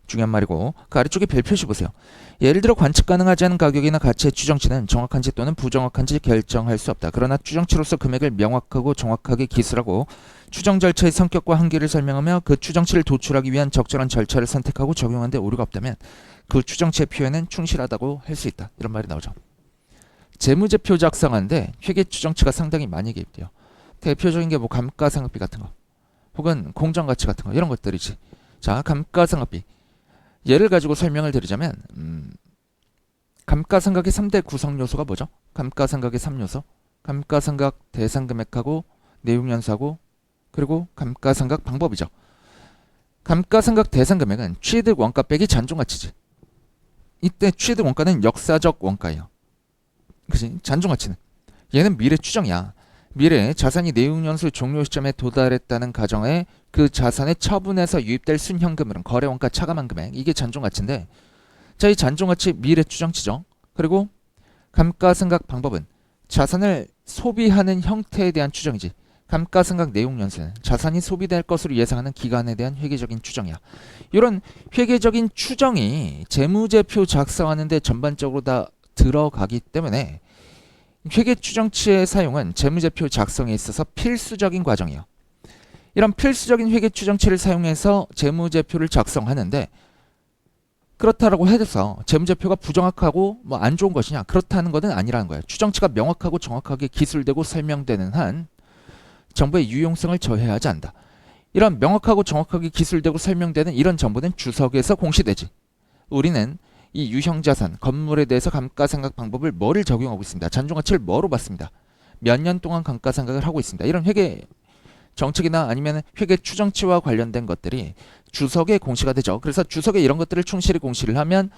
중요한 말이고, 그 아래쪽에 별 표시 보세요. 예를 들어 관측 가능하지 않은 가격이나 가치의 추정치는 정확한지 또는 부정확한지 결정할 수 없다. 그러나 추정치로서 금액을 명확하고 정확하게 기술하고 추정 절차의 성격과 한계를 설명하며 그 추정치를 도출하기 위한 적절한 절차를 선택하고 적용한 데 오류가 없다면 그 추정치의 표현은 충실하다고 할 수 있다. 이런 말이 나오죠. 재무제표 작성하는데 회계 추정치가 상당히 많이 개입돼요. 대표적인 게 뭐 감가상각비 같은 거 혹은 공정가치 같은 거, 이런 것들이지. 자, 감가상각비 예를 가지고 설명을 드리자면 감가상각의 3대 구성 요소가 뭐죠? 감가상각의 3요소, 감가상각 대상금액하고 내용연수하고 그리고 감가상각 방법이죠. 감가상각 대상금액은 취득 원가 빼기 잔존가치지. 이때 취득 원가는 역사적 원가예요. 그치? 잔존가치는 얘는 미래 추정이야. 미래에 자산이 내용연수 종료 시점에 도달했다는 가정에 그 자산의 처분에서 유입될 순현금은 거래원가 차감한 금액, 이게 잔존가치인데, 자, 이 잔존가치 미래 추정치죠. 그리고 감가상각 방법은 자산을 소비하는 형태에 대한 추정이지. 감가상각 내용연수는 자산이 소비될 것으로 예상하는 기간에 대한 회계적인 추정이야. 이런 회계적인 추정이 재무제표 작성하는 데 전반적으로 다 들어가기 때문에 회계 추정치의 사용은 재무제표 작성에 있어서 필수적인 과정이에요. 이런 필수적인 회계 추정치를 사용해서 재무제표를 작성하는데, 그렇다라고 해서 재무제표가 부정확하고 뭐 안 좋은 것이냐, 그렇다는 것은 아니라는 거예요. 추정치가 명확하고 정확하게 기술되고 설명되는 한 정보의 유용성을 저해하지 않는다. 이런 명확하고 정확하게 기술되고 설명되는 이런 정보는 주석에서 공시되지. 우리는 이 유형자산, 건물에 대해서 감가상각 방법을 뭐를 적용하고 있습니다. 잔존가치를 뭐로 봤습니다. 몇 년 동안 감가상각을 하고 있습니다. 이런 회계 정책이나 아니면 회계 추정치와 관련된 것들이 주석에 공시가 되죠. 그래서 주석에 이런 것들을 충실히 공시를 하면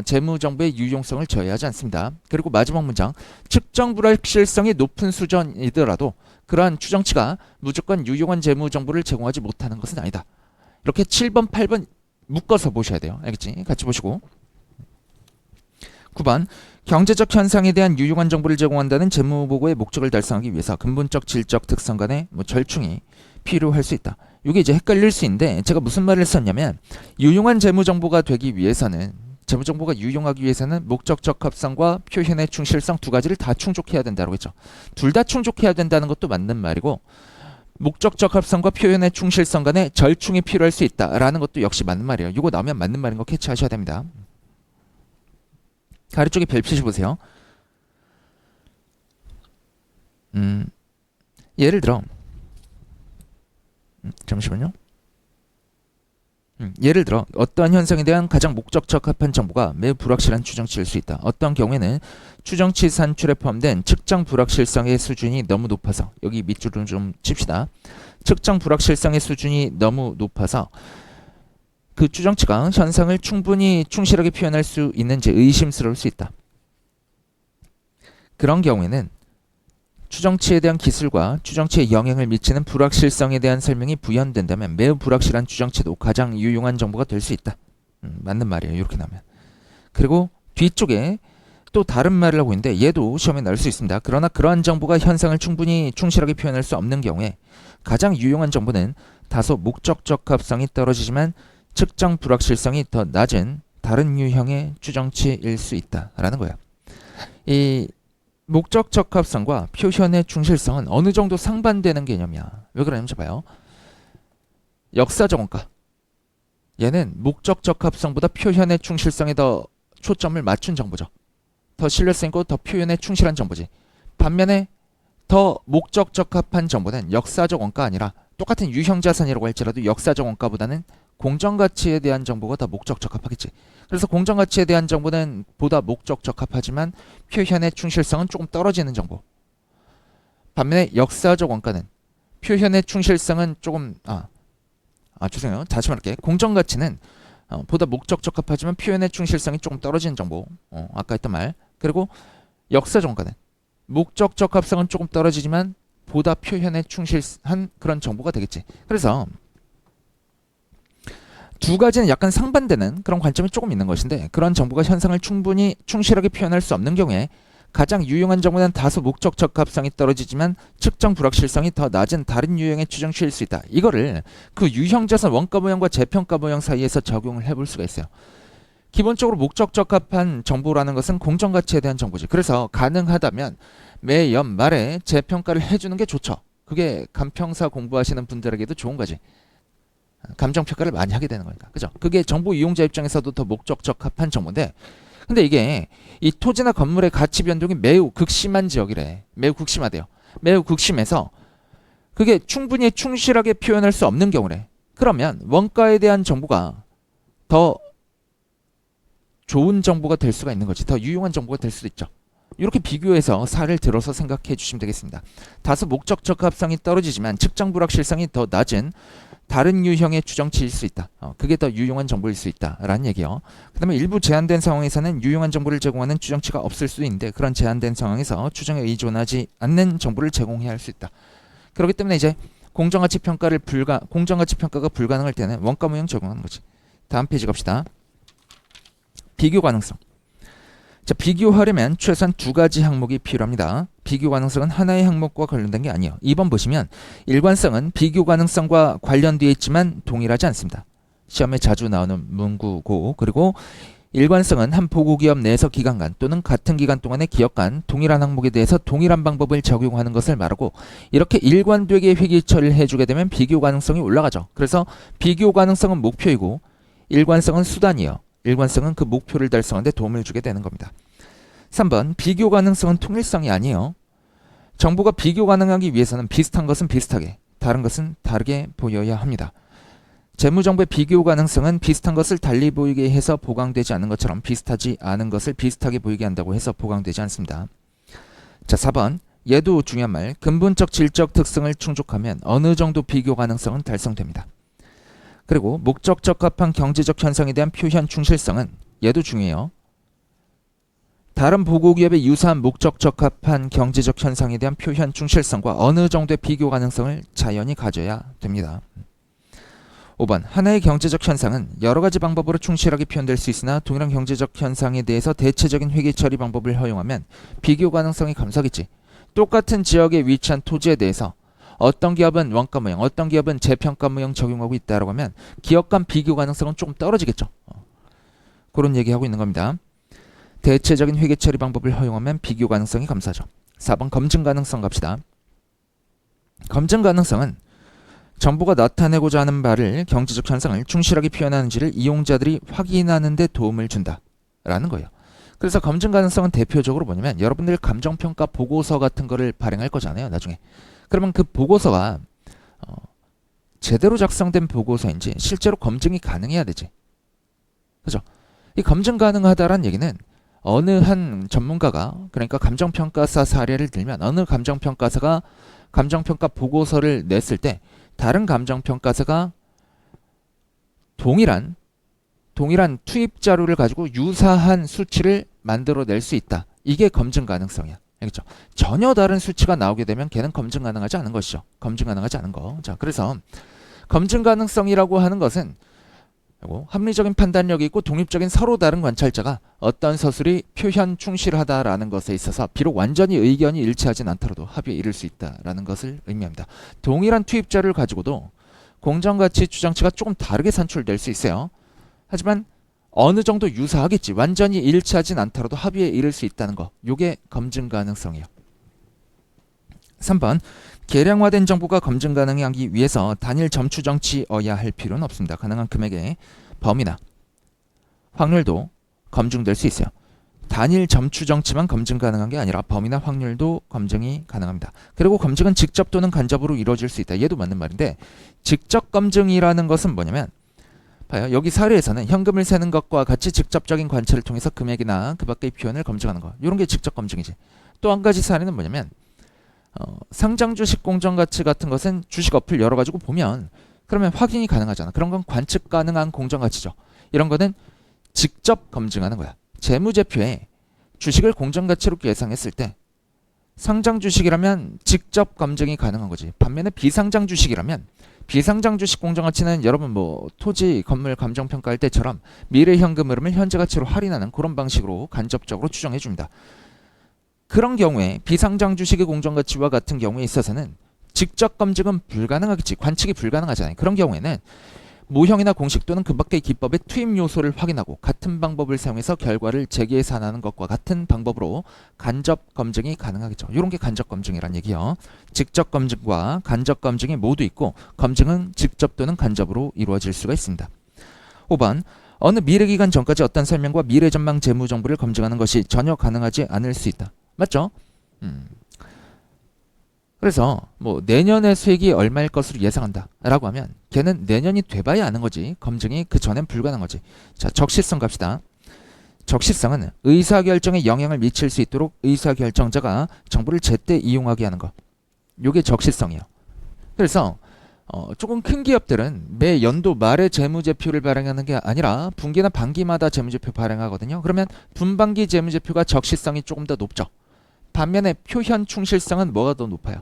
재무정보의 유용성을 저해하지 않습니다. 그리고 마지막 문장, 측정 불확실성이 높은 수준이더라도 그러한 추정치가 무조건 유용한 재무정보를 제공하지 못하는 것은 아니다. 이렇게 7번, 8번 묶어서 보셔야 돼요. 알겠지? 같이 보시고. 9번, 경제적 현상에 대한 유용한 정보를 제공한다는 재무보고의 목적을 달성하기 위해서 근본적 질적 특성 간의 절충이 필요할 수 있다. 이게 이제 헷갈릴 수 있는데, 제가 무슨 말을 썼냐면, 유용한 재무정보가 되기 위해서는, 재무정보가 유용하기 위해서는 목적적 합성과 표현의 충실성 두 가지를 다 충족해야 된다고 했죠. 둘 다 충족해야 된다는 것도 맞는 말이고, 목적적 합성과 표현의 충실성 간의 절충이 필요할 수 있다라는 것도 역시 맞는 말이에요. 이거 나오면 맞는 말인 거 캐치하셔야 됩니다. 아래쪽에 별 표시 보세요. 예를 들어 잠시만요. 예를 들어 어떠한 현상에 대한 가장 목적 적합한 정보가 매우 불확실한 추정치일 수 있다. 어떤 경우에는 추정치 산출에 포함된 측정 불확실성의 수준이 너무 높아서, 여기 밑줄을 좀 칩시다. 측정 불확실성의 수준이 너무 높아서 그 추정치가 현상을 충분히 충실하게 표현할 수 있는지 의심스러울 수 있다. 그런 경우에는 추정치에 대한 기술과 추정치에 영향을 미치는 불확실성에 대한 설명이 부연된다면 매우 불확실한 추정치도 가장 유용한 정보가 될 수 있다. 맞는 말이에요. 이렇게 나오면. 그리고 뒤쪽에 또 다른 말을 하고 있는데, 얘도 시험에 나올 수 있습니다. 그러나 그러한 정보가 현상을 충분히 충실하게 표현할 수 없는 경우에 가장 유용한 정보는 다소 목적 적합성이 떨어지지만 측정 불확실성이 더 낮은 다른 유형의 추정치일 수 있다라는 거예요. 이 목적 적합성과 표현의 충실성은 어느 정도 상반되는 개념이야. 왜 그러냐면 봐요. 역사적 원가. 얘는 목적 적합성보다 표현의 충실성에 더 초점을 맞춘 정보죠. 더 신뢰성 있고 더 표현에 충실한 정보지. 반면에 더 목적 적합한 정보는 역사적 원가가 아니라 똑같은 유형 자산이라고 할지라도 역사적 원가보다는 공정가치에 대한 정보가 더 목적 적합하겠지. 그래서 공정가치에 대한 정보는 보다 목적 적합하지만 표현의 충실성은 조금 떨어지는 정보. 반면에 역사적 원가는 표현의 충실성은 조금 죄송해요. 다시 말할게. 공정가치는 보다 목적 적합하지만 표현의 충실성이 조금 떨어지는 정보. 아까 했던 말. 그리고 역사적 원가는 목적 적합성은 조금 떨어지지만 보다 표현에 충실한 그런 정보가 되겠지. 그래서 두 가지는 약간 상반되는 그런 관점이 조금 있는 것인데, 그런 정보가 현상을 충분히 충실하게 표현할 수 없는 경우에 가장 유용한 정보는 다소 목적 적합성이 떨어지지만 측정 불확실성이 더 낮은 다른 유형의 추정치일 수 있다. 이거를 그 유형자산 원가 모형과 재평가 모형 사이에서 적용을 해볼 수가 있어요. 기본적으로 목적 적합한 정보라는 것은 공정가치에 대한 정보지. 그래서 가능하다면 매 연말에 재평가를 해주는 게 좋죠. 그게 감평사 공부하시는 분들에게도 좋은 거지. 감정평가를 많이 하게 되는 거니까. 그죠? 그게 정보 이용자 입장에서도 더 목적 적합한 정보인데, 근데 이게 이 토지나 건물의 가치 변동이 매우 극심한 지역이래. 매우 극심하대요. 매우 극심해서 그게 충분히 충실하게 표현할 수 없는 경우래. 그러면 원가에 대한 정보가 더 좋은 정보가 될 수가 있는 거지. 더 유용한 정보가 될 수도 있죠. 이렇게 비교해서 사례를 들어서 생각해 주시면 되겠습니다. 다소 목적 적합성이 떨어지지만 측정 불확실성이 더 낮은 다른 유형의 추정치일 수 있다. 그게 더 유용한 정보일 수 있다라는 얘기요. 그 다음에 일부 제한된 상황에서는 유용한 정보를 제공하는 추정치가 없을 수도 있는데, 그런 제한된 상황에서 추정에 의존하지 않는 정보를 제공해야 할 수 있다. 그렇기 때문에 이제 공정가치 평가가 불가능할 때는 원가 모형 적용하는 거지. 다음 페이지 갑시다. 비교 가능성. 자, 비교하려면 최소한 두 가지 항목이 필요합니다. 비교 가능성은 하나의 항목과 관련된 게 아니에요. 2번 보시면 일관성은 비교 가능성과 관련되어 있지만 동일하지 않습니다. 시험에 자주 나오는 문구고, 그리고 일관성은 한 보고기업 내에서 기간 간 또는 같은 기간 동안의 기업 간 동일한 항목에 대해서 동일한 방법을 적용하는 것을 말하고, 이렇게 일관되게 회계 처리를 해주게 되면 비교 가능성이 올라가죠. 그래서 비교 가능성은 목표이고 일관성은 수단이에요. 일관성은 그 목표를 달성하는 데 도움을 주게 되는 겁니다. 3번 비교 가능성은 통일성이 아니에요. 정보가 비교 가능하기 위해서는 비슷한 것은 비슷하게, 다른 것은 다르게 보여야 합니다. 재무정보의 비교 가능성은 비슷한 것을 달리 보이게 해서 보강되지 않은 것처럼 비슷하지 않은 것을 비슷하게 보이게 한다고 해서 보강되지 않습니다. 자, 4번 얘도 중요한 말. 근본적 질적 특성을 충족하면 어느 정도 비교 가능성은 달성됩니다. 그리고 목적 적합한 경제적 현상에 대한 표현 충실성은 얘도 중요해요. 다른 보고기업의 유사한 목적 적합한 경제적 현상에 대한 표현 충실성과 어느 정도의 비교 가능성을 자연히 가져야 됩니다. 5번 하나의 경제적 현상은 여러 가지 방법으로 충실하게 표현될 수 있으나 동일한 경제적 현상에 대해서 대체적인 회계 처리 방법을 허용하면 비교 가능성이 감소하겠지. 똑같은 지역에 위치한 토지에 대해서 어떤 기업은 원가 모형, 어떤 기업은 재평가 모형 적용하고 있다라고 하면 기업 간 비교 가능성은 조금 떨어지겠죠. 그런 얘기하고 있는 겁니다. 대체적인 회계 처리 방법을 허용하면 비교 가능성이 감소하죠. 4번 검증 가능성 갑시다. 검증 가능성은 정보가 나타내고자 하는 바를, 경제적 현상을 충실하게 표현하는지를 이용자들이 확인하는 데 도움을 준다라는 거예요. 그래서 검증 가능성은 대표적으로 뭐냐면, 여러분들 감정평가 보고서 같은 거를 발행할 거잖아요, 나중에. 그러면 그 보고서가 제대로 작성된 보고서인지 실제로 검증이 가능해야 되지. 그죠? 이 검증 가능하다라는 얘기는 어느 한 전문가가, 그러니까 감정평가사 사례를 들면 어느 감정평가사가 감정평가 보고서를 냈을 때 다른 감정평가사가 동일한 투입 자료를 가지고 유사한 수치를 만들어낼 수 있다. 이게 검증 가능성이야. 알겠죠? 전혀 다른 수치가 나오게 되면 걔는 검증 가능하지 않은 것이죠. 검증 가능하지 않은 거. 자, 그래서 검증 가능성이라고 하는 것은 합리적인 판단력이 있고 독립적인 서로 다른 관찰자가 어떤 서술이 표현 충실하다라는 것에 있어서 비록 완전히 의견이 일치하진 않더라도 합의에 이를 수 있다라는 것을 의미합니다. 동일한 투입 자료를 가지고도 공정가치 추정치가 조금 다르게 산출될 수 있어요. 하지만 어느 정도 유사하겠지. 완전히 일치하진 않더라도 합의에 이를 수 있다는 거. 요게 검증 가능성이에요. 3번 계량화된 정보가 검증 가능하기 위해서 단일 점추정치여야 할 필요는 없습니다. 가능한 금액의 범위나 확률도 검증될 수 있어요. 단일 점추정치만 검증 가능한 게 아니라 범위나 확률도 검증이 가능합니다. 그리고 검증은 직접 또는 간접으로 이루어질 수 있다. 얘도 맞는 말인데, 직접 검증이라는 것은 뭐냐면, 봐요. 여기 사례에서는 현금을 세는 것과 같이 직접적인 관찰을 통해서 금액이나 그 밖의 표현을 검증하는 거. 이런 게 직접 검증이지. 또 한 가지 사례는 뭐냐면, 상장 주식 공정가치 같은 것은 주식 어플 여러 가지고 보면 그러면 확인이 가능하잖아. 그런 건 관측 가능한 공정가치죠. 이런 거는 직접 검증하는 거야. 재무제표에 주식을 공정가치로 계상했을 때 상장 주식이라면 직접 검증이 가능한 거지. 반면에 비상장 주식이라면 비상장 주식 공정가치는 여러분 뭐 토지, 건물 감정 평가할 때처럼 미래 현금 흐름을 현재 가치로 할인하는 그런 방식으로 간접적으로 추정해 줍니다. 그런 경우에 비상장 주식의 공정가치와 같은 경우에 있어서는 직접 검증은 불가능하겠지. 관측이 불가능하잖아요. 그런 경우에는 모형이나 공식 또는 그 밖의 기법의 투입 요소를 확인하고 같은 방법을 사용해서 결과를 재계산하는 것과 같은 방법으로 간접 검증이 가능하겠죠. 이런 게 간접 검증이란 얘기요. 직접 검증과 간접 검증이 모두 있고 검증은 직접 또는 간접으로 이루어질 수가 있습니다. 5번 어느 미래기간 전까지 어떤 설명과 미래전망 재무정보를 검증하는 것이 전혀 가능하지 않을 수 있다. 맞죠? 그래서 뭐 내년의 수익이 얼마일 것으로 예상한다 라고 하면 걔는 내년이 돼봐야 아는 거지. 검증이 그 전엔 불가능한 거지. 자, 적시성 갑시다. 적시성은 의사결정에 영향을 미칠 수 있도록 의사결정자가 정보를 제때 이용하게 하는 거. 요게 적시성이에요. 그래서 조금 큰 기업들은 매 연도 말에 재무제표를 발행하는 게 아니라 분기나 반기마다 재무제표 발행하거든요. 그러면 분반기 재무제표가 적시성이 조금 더 높죠. 반면에 표현 충실성은 뭐가 더 높아요?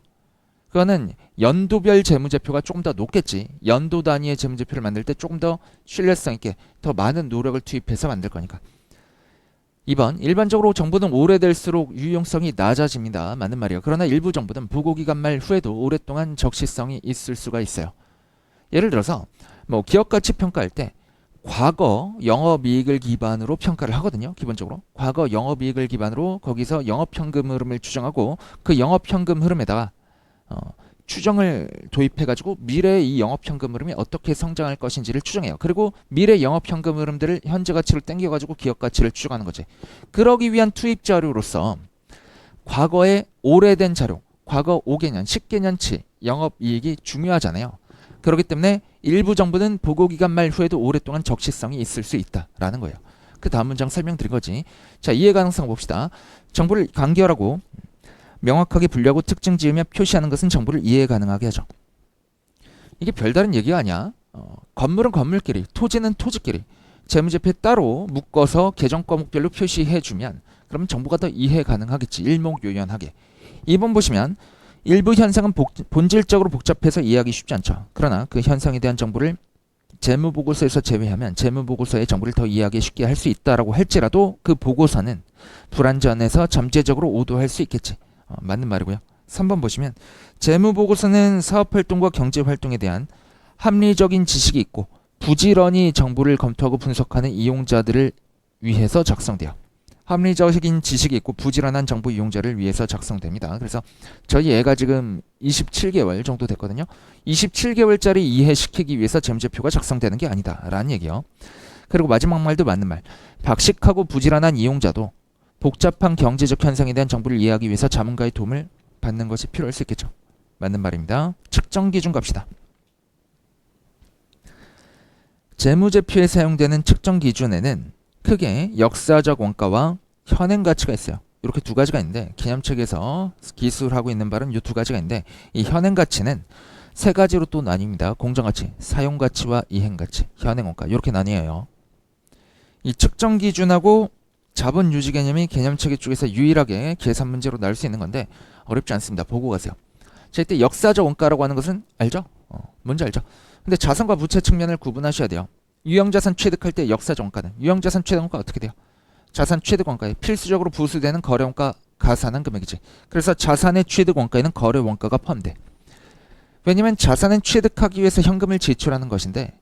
그거는 연도별 재무제표가 조금 더 높겠지. 연도 단위의 재무제표를 만들 때 조금 더 신뢰성 있게 더 많은 노력을 투입해서 만들 거니까. 2번 일반적으로 정보는 오래될수록 유용성이 낮아집니다. 맞는 말이에요. 그러나 일부 정보는 부고기간 말 후에도 오랫동안 적시성이 있을 수가 있어요. 예를 들어서 뭐 기업가치 평가할 때 과거 영업이익을 기반으로 평가를 하거든요. 기본적으로 과거 영업이익을 기반으로 거기서 영업현금 흐름을 추정하고 그 영업현금 흐름에다가 추정을 도입해가지고 미래의 이 영업현금 흐름이 어떻게 성장할 것인지를 추정해요. 그리고 미래 영업현금 흐름들을 현재 가치로 땡겨가지고 기업 가치를 추정하는 거지. 그러기 위한 투입 자료로서 과거의 오래된 자료, 과거 5개년, 10개년치 영업이익이 중요하잖아요. 그렇기 때문에 일부 정보는 보고기간 말 후에도 오랫동안 적시성이 있을 수 있다라는 거예요. 그 다음 문장 설명드린 거지. 자, 이해 가능성 봅시다. 정보를 간결하고 명확하게 분류하고 특징 지으며 표시하는 것은 정보를 이해 가능하게 하죠. 이게 별다른 얘기가 아니야. 건물은 건물끼리, 토지는 토지끼리 재무제표에 따로 묶어서 계정 과목별로 표시해주면 그러면 정보가 더 이해 가능하겠지. 일목요연하게. 2번 보시면 일부 현상은 본질적으로 복잡해서 이해하기 쉽지 않죠. 그러나 그 현상에 대한 정보를 재무보고서에서 제외하면 재무보고서의 정보를 더 이해하기 쉽게 할 수 있다라고 할지라도 그 보고서는 불완전해서 잠재적으로 오도할 수 있겠지. 맞는 말이고요. 3번 보시면 재무보고서는 사업활동과 경제활동에 대한 합리적인 지식이 있고 부지런히 정보를 검토하고 분석하는 이용자들을 위해서 작성돼요. 합리적인 지식이 있고 부지런한 정보 이용자를 위해서 작성됩니다. 그래서 저희 애가 지금 27개월 정도 됐거든요. 27개월짜리 이해시키기 위해서 재무제표가 작성되는 게 아니다 라는 얘기요. 그리고 마지막 말도 맞는 말. 박식하고 부지런한 이용자도 복잡한 경제적 현상에 대한 정보를 이해하기 위해서 자문가의 도움을 받는 것이 필요할 수 있겠죠. 맞는 말입니다. 측정 기준 갑시다. 재무제표에 사용되는 측정 기준에는 크게 역사적 원가와 현행 가치가 있어요. 이렇게 두 가지가 있는데 개념책에서 기술하고 있는 바는 이 두 가지가 있는데 이 현행 가치는 세 가지로 또 나뉩니다. 공정가치, 사용가치와 이행가치, 현행원가 이렇게 나뉘어요. 이 측정 기준하고 자본 유지 개념이 개념책 쪽에서 유일하게 계산 문제로 나올 수 있는 건데 어렵지 않습니다. 보고 가세요. 자, 이때 역사적 원가라고 하는 것은 알죠? 뭔지 알죠? 근데 자산과 부채 측면을 구분하셔야 돼요. 유형자산 취득할 때 역사적 원가는 유형자산 취득 원가 어떻게 돼요? 자산 취득 원가에 필수적으로 부수되는 거래 원가 가산한 금액이지. 그래서 자산의 취득 원가에는 거래 원가가 포함돼. 왜냐면 자산은 취득하기 위해서 현금을 지출하는 것인데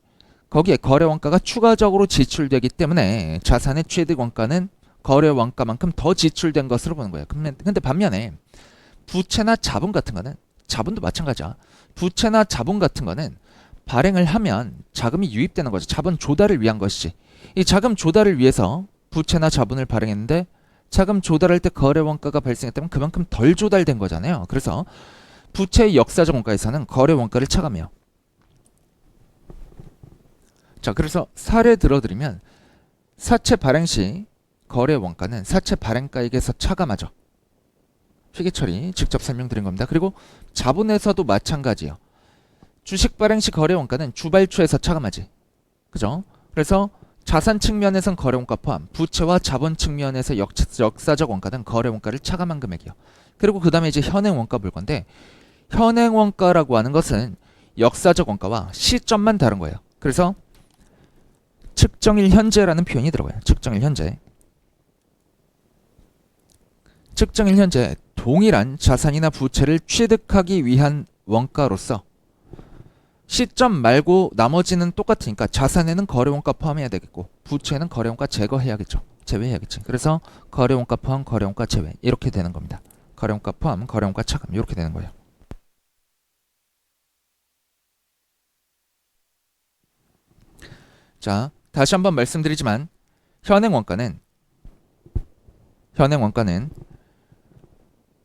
거기에 거래 원가가 추가적으로 지출되기 때문에 자산의 취득 원가는 거래 원가만큼 더 지출된 것으로 보는 거예요. 근데 반면에 부채나 자본 같은 거는 자본도 마찬가지야. 부채나 자본 같은 거는 발행을 하면 자금이 유입되는 거죠. 자본 조달을 위한 것이지. 이 자금 조달을 위해서 부채나 자본을 발행했는데 자금 조달할 때 거래 원가가 발생했다면 그만큼 덜 조달된 거잖아요. 그래서 부채의 역사적 원가에서는 거래 원가를 차감해요. 자, 그래서 사례 들어드리면 사채 발행 시 거래 원가는 사채 발행가액에서 차감하죠. 회계 처리 직접 설명드린 겁니다. 그리고 자본에서도 마찬가지예요. 주식 발행 시 거래 원가는 주발주에서 차감하지. 그죠? 그래서 자산 측면에선 거래 원가 포함, 부채와 자본 측면에서 역사적 원가는 거래 원가를 차감한 금액이요. 그리고 그 다음에 이제 현행 원가 볼 건데, 현행 원가라고 하는 것은 역사적 원가와 시점만 다른 거예요. 그래서 측정일 현재라는 표현이 들어가요. 측정일 현재. 측정일 현재 동일한 자산이나 부채를 취득하기 위한 원가로서 시점 말고 나머지는 똑같으니까 자산에는 거래원가 포함해야 되겠고 부채는 거래원가 제거해야겠죠. 제외해야겠지. 그래서 거래원가 포함, 거래원가 제외 이렇게 되는 겁니다. 거래원가 포함, 거래원가 차감 이렇게 되는 거예요. 자, 다시 한번 말씀드리지만 현행 원가는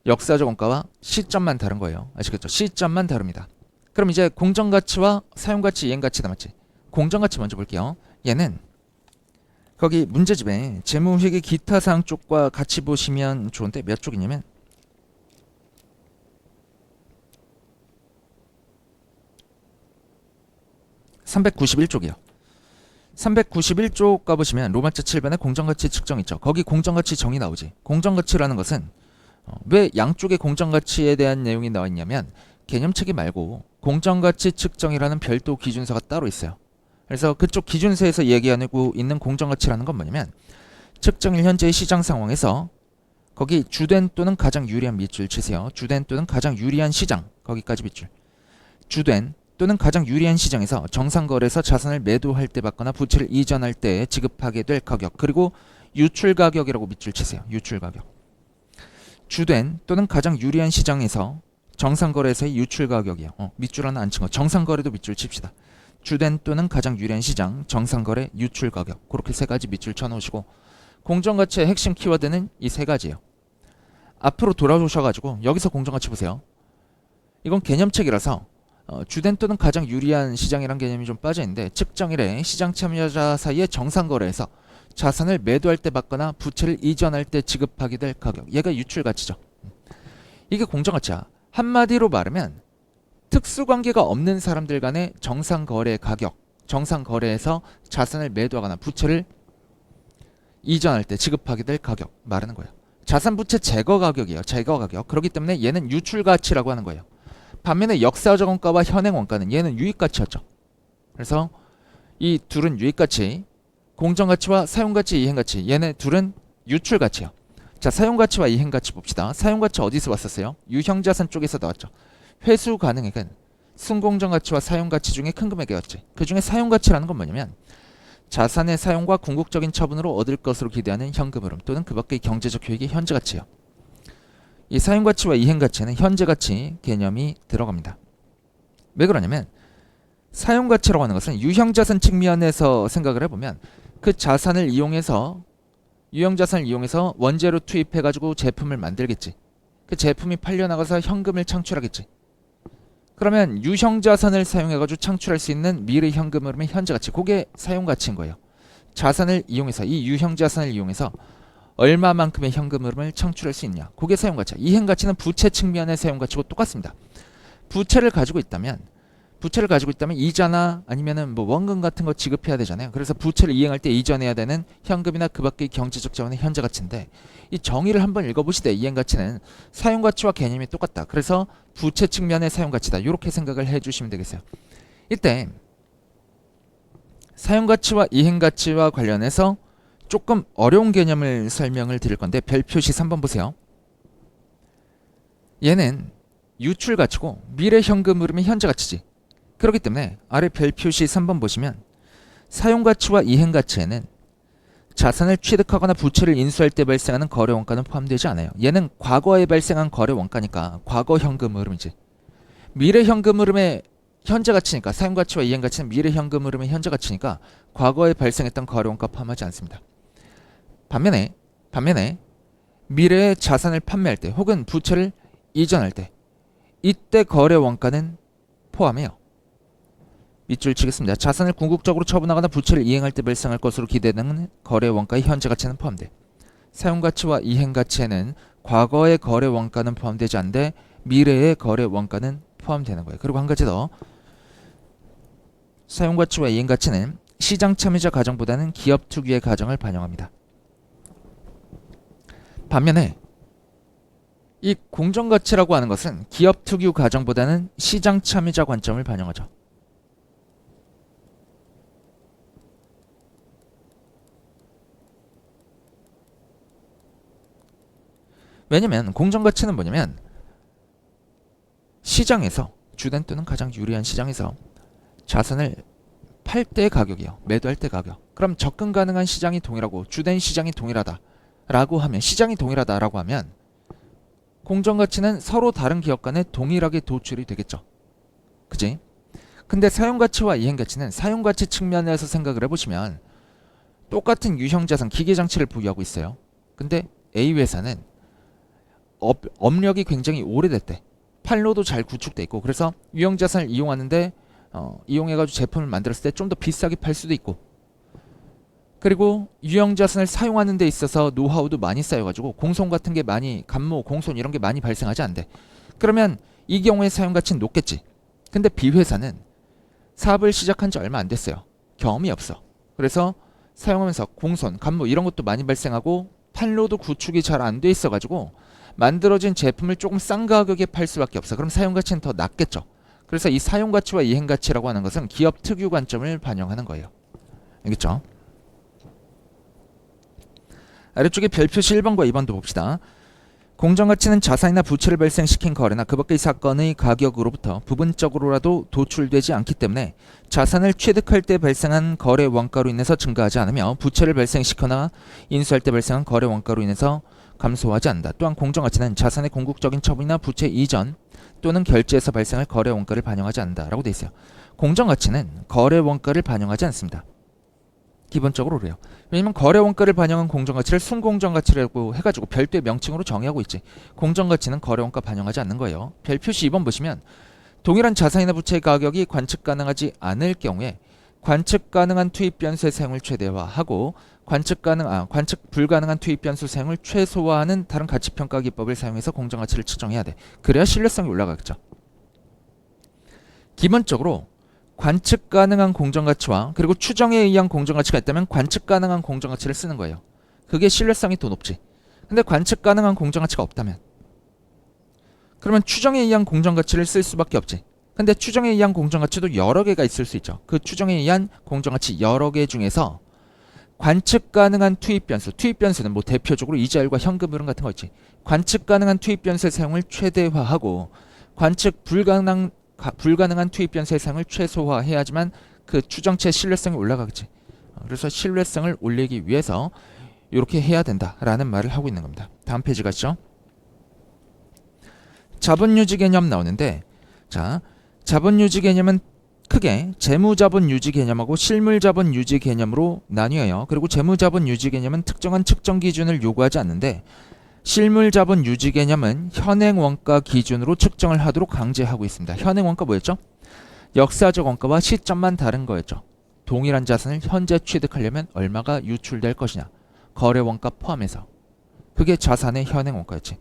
역사적 원가와 시점만 다른 거예요. 아시겠죠? 시점만 다릅니다. 그럼 이제 공정가치와 사용가치, 이행가치 남았지. 공정가치 먼저 볼게요. 얘는 거기 문제집에 재무회계 기타 사항 쪽과 같이 보시면 좋은데 몇 쪽이냐면 391쪽이요. 391쪽 가보시면 로마자 7번에 공정가치 측정 있죠. 거기 공정가치 정의 나오지. 공정가치라는 것은 왜 양쪽의 공정가치에 대한 내용이 나와 있냐면 개념체계 말고 공정가치 측정이라는 별도 기준서가 따로 있어요. 그래서 그쪽 기준서에서 얘기하고 있는 공정가치라는 건 뭐냐면 측정일 현재의 시장 상황에서 거기 주된 또는 가장 유리한 밑줄 치세요. 주된 또는 가장 유리한 시장 거기까지 밑줄. 주된 또는 가장 유리한 시장에서 정상거래에서 자산을 매도할 때 받거나 부채를 이전할 때 지급하게 될 가격 그리고 유출 가격이라고 밑줄 치세요. 유출 가격. 주된 또는 가장 유리한 시장에서 정상거래에서의 유출 가격이요. 밑줄 하나 안 친 거. 정상거래도 밑줄 칩시다. 주된 또는 가장 유리한 시장, 정상거래, 유출 가격 그렇게 세 가지 밑줄 쳐놓으시고 공정가치의 핵심 키워드는 이 세 가지예요. 앞으로 돌아오셔가지고 여기서 공정가치 보세요. 이건 개념책이라서 주된 또는 가장 유리한 시장이란 개념이 좀 빠져있는데 측정일에 시장 참여자 사이의 정상거래에서 자산을 매도할 때 받거나 부채를 이전할 때 지급하게 될 가격 얘가 유출가치죠. 이게 공정가치야. 한마디로 말하면 특수관계가 없는 사람들 간의 정상거래 가격 정상거래에서 자산을 매도하거나 부채를 이전할 때 지급하게 될 가격 말하는 거예요. 자산부채 제거 가격이에요. 제거 가격. 그렇기 때문에 얘는 유출가치라고 하는 거예요. 반면에 역사적 원가와 현행 원가는 얘는 유익가치였죠. 그래서 이 둘은 유익가치, 공정가치와 사용가치, 이행가치 얘네 둘은 유출가치예요. 자, 사용가치와 이행가치 봅시다. 사용가치 어디서 왔었어요? 유형자산 쪽에서 나왔죠. 회수 가능액은 순공정가치와 사용가치 중에 큰 금액이었지. 그 중에 사용가치라는 건 뭐냐면 자산의 사용과 궁극적인 처분으로 얻을 것으로 기대하는 현금 흐름 또는 그 밖의 경제적 효익의 현재가치예요. 이 사용가치와 이행가치에는 현재가치 개념이 들어갑니다. 왜 그러냐면 사용가치라고 하는 것은 유형자산 측면에서 생각을 해보면 그 자산을 이용해서 유형자산을 이용해서 원재료 투입해가지고 제품을 만들겠지. 그 제품이 팔려나가서 현금을 창출하겠지. 그러면 유형자산을 사용해가지고 창출할 수 있는 미래 현금 흐름의 현재가치 그게 사용가치인 거예요. 자산을 이용해서 이 유형자산을 이용해서 얼마만큼의 현금 흐름을 창출할 수 있냐 그게 사용가치야. 이행가치는 부채 측면의 사용가치고 똑같습니다. 부채를 가지고 있다면 이자나 아니면은 뭐 원금 같은 거 지급해야 되잖아요. 그래서 부채를 이행할 때 이전해야 되는 현금이나 그 밖의 경제적 자원의 현재가치인데 이 정의를 한번 읽어보시되 이행가치는 사용가치와 개념이 똑같다. 그래서 부채 측면의 사용가치다. 이렇게 생각을 해주시면 되겠어요. 이때 사용가치와 이행가치와 관련해서 조금 어려운 개념을 설명을 드릴 건데 별표시 3번 보세요. 얘는 유출가치고 미래 현금 흐름의 현재가치지. 그렇기 때문에 아래 별표시 3번 보시면 사용가치와 이행가치에는 자산을 취득하거나 부채를 인수할 때 발생하는 거래원가는 포함되지 않아요. 얘는 과거에 발생한 거래원가니까 과거 현금 흐름이지. 미래 현금 흐름의 현재가치니까 사용가치와 이행가치는 미래 현금 흐름의 현재가치니까 과거에 발생했던 거래원가 포함하지 않습니다. 반면에 미래의 자산을 판매할 때 혹은 부채를 이전할 때 이때 거래 원가는 포함해요. 밑줄 치겠습니다. 자산을 궁극적으로 처분하거나 부채를 이행할 때 발생할 것으로 기대되는 거래 원가의 현재가치는 포함돼. 사용가치와 이행가치에는 과거의 거래 원가는 포함되지 않는데 미래의 거래 원가는 포함되는 거예요. 그리고 한 가지 더. 사용가치와 이행가치는 시장 참여자 가정보다는 기업 특유의 가정을 반영합니다. 반면에 이 공정가치라고 하는 것은 기업 특유 가정보다는 시장 참여자 관점을 반영하죠. 왜냐면 공정가치는 뭐냐면 시장에서 주된 또는 가장 유리한 시장에서 자산을 팔 때 가격이요. 매도할 때 가격. 그럼 접근 가능한 시장이 동일하고 주된 시장이 동일하다라고 하면 시장이 동일하다라고 하면 공정가치는 서로 다른 기업 간에 동일하게 도출이 되겠죠. 그지? 근데 사용가치와 이행가치는 사용가치 측면에서 생각을 해보시면 똑같은 유형자산 기계장치를 보유하고 있어요. 근데 A 회사는 업력이 굉장히 오래됐대. 판로도 잘 구축돼 있고 그래서 유형자산을 이용하는데 이용해가지고 제품을 만들었을 때 좀 더 비싸게 팔 수도 있고 그리고 유형자산을 사용하는 데 있어서 노하우도 많이 쌓여가지고 공손 같은 게 많이 감모, 공손 이런 게 많이 발생하지 않대. 그러면 이 경우에 사용가치는 높겠지. 근데 B 회사는 사업을 시작한 지 얼마 안 됐어요. 경험이 없어. 그래서 사용하면서 공손, 감모 이런 것도 많이 발생하고 판로도 구축이 잘 안 돼 있어가지고 만들어진 제품을 조금 싼 가격에 팔 수밖에 없어. 그럼 사용가치는 더 낮겠죠. 그래서 이 사용가치와 이행가치라고 하는 것은 기업 특유 관점을 반영하는 거예요. 알겠죠? 아래쪽에 별표시 1번과 2번도 봅시다. 공정가치는 자산이나 부채를 발생시킨 거래나 그 밖의 사건의 가격으로부터 부분적으로라도 도출되지 않기 때문에 자산을 취득할 때 발생한 거래 원가로 인해서 증가하지 않으며 부채를 발생시거나 인수할 때 발생한 거래 원가로 인해서 감소하지 않는다. 또한 공정가치는 자산의 궁극적인 처분이나 부채 이전 또는 결제에서 발생할 거래 원가를 반영하지 않는다라고 되어 있어요. 공정가치는 거래 원가를 반영하지 않습니다. 기본적으로 그래요. 왜냐면 거래 원가를 반영한 공정가치를 순공정가치라고 해가지고 별도의 명칭으로 정의하고 있지. 공정가치는 거래 원가 반영하지 않는 거예요. 별표시 2번 보시면 동일한 자산이나 부채의 가격이 관측 가능하지 않을 경우에 관측 가능한 투입 변수의 사용을 최대화하고 관측 불가능한 투입 변수 사용을 최소화하는 다른 가치평가 기법을 사용해서 공정가치를 측정해야 돼. 그래야 신뢰성이 올라가겠죠. 기본적으로 관측 가능한 공정가치와 그리고 추정에 의한 공정가치가 있다면 관측 가능한 공정가치를 쓰는 거예요. 그게 신뢰성이 더 높지. 근데 관측 가능한 공정가치가 없다면 그러면 추정에 의한 공정가치를 쓸 수밖에 없지. 근데 추정에 의한 공정가치도 여러 개가 있을 수 있죠. 그 추정에 의한 공정가치 여러 개 중에서 관측 가능한 투입 변수는 뭐 대표적으로 이자율과 현금 흐름 같은 거 있지. 관측 가능한 투입 변수의 사용을 최대화하고 관측 불가능한 투입 변수의 사용을 최소화해야지만 그 추정치의 신뢰성이 올라가겠지. 그래서 신뢰성을 올리기 위해서 이렇게 해야 된다라는 말을 하고 있는 겁니다. 다음 페이지 가시죠. 자본유지 개념 나오는데, 자, 자본유지 개념은 크게 재무자본 유지 개념하고 실물자본 유지 개념으로 나뉘어요. 그리고 재무자본 유지 개념은 특정한 측정 기준을 요구하지 않는데 실물자본 유지 개념은 현행 원가 기준으로 측정을 하도록 강제하고 있습니다. 현행 원가 뭐였죠? 역사적 원가와 시점만 다른 거였죠. 동일한 자산을 현재 취득하려면 얼마가 유출될 것이냐. 거래 원가 포함해서. 그게 자산의 현행 원가였지.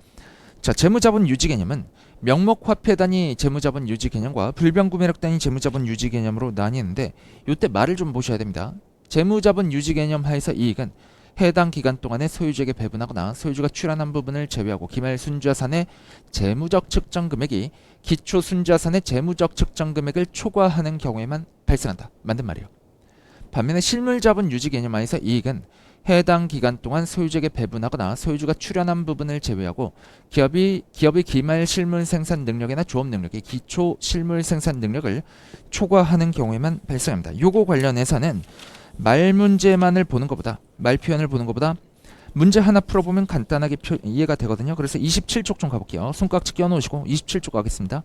자, 재무자본 유지 개념은 명목 화폐 단위 재무자본 유지 개념과 불변 구매력 단위 재무자본 유지 개념으로 나뉘는데 이때 말을 좀 보셔야 됩니다. 재무자본 유지 개념 하에서 이익은 해당 기간 동안에 소유주에게 배분하거나 소유주가 출연한 부분을 제외하고 기말 순자산의 재무적 측정 금액이 기초 순자산의 재무적 측정 금액을 초과하는 경우에만 발생한다. 맞는 말이에요. 반면에 실물자본 유지 개념 하에서 이익은 해당 기간 동안 소유주에게 배분하거나 소유주가 출연한 부분을 제외하고 기업의 기말 실물 생산 능력이나 조업 능력이 기초 실물 생산 능력을 초과하는 경우에만 발생합니다. 요거 관련해서는 말 문제만을 보는 것보다 말 표현을 보는 것보다 문제 하나 풀어보면 간단하게 이해가 되거든요. 그래서 27쪽 좀 가볼게요. 손깍지 껴놓으시고 27쪽 가겠습니다.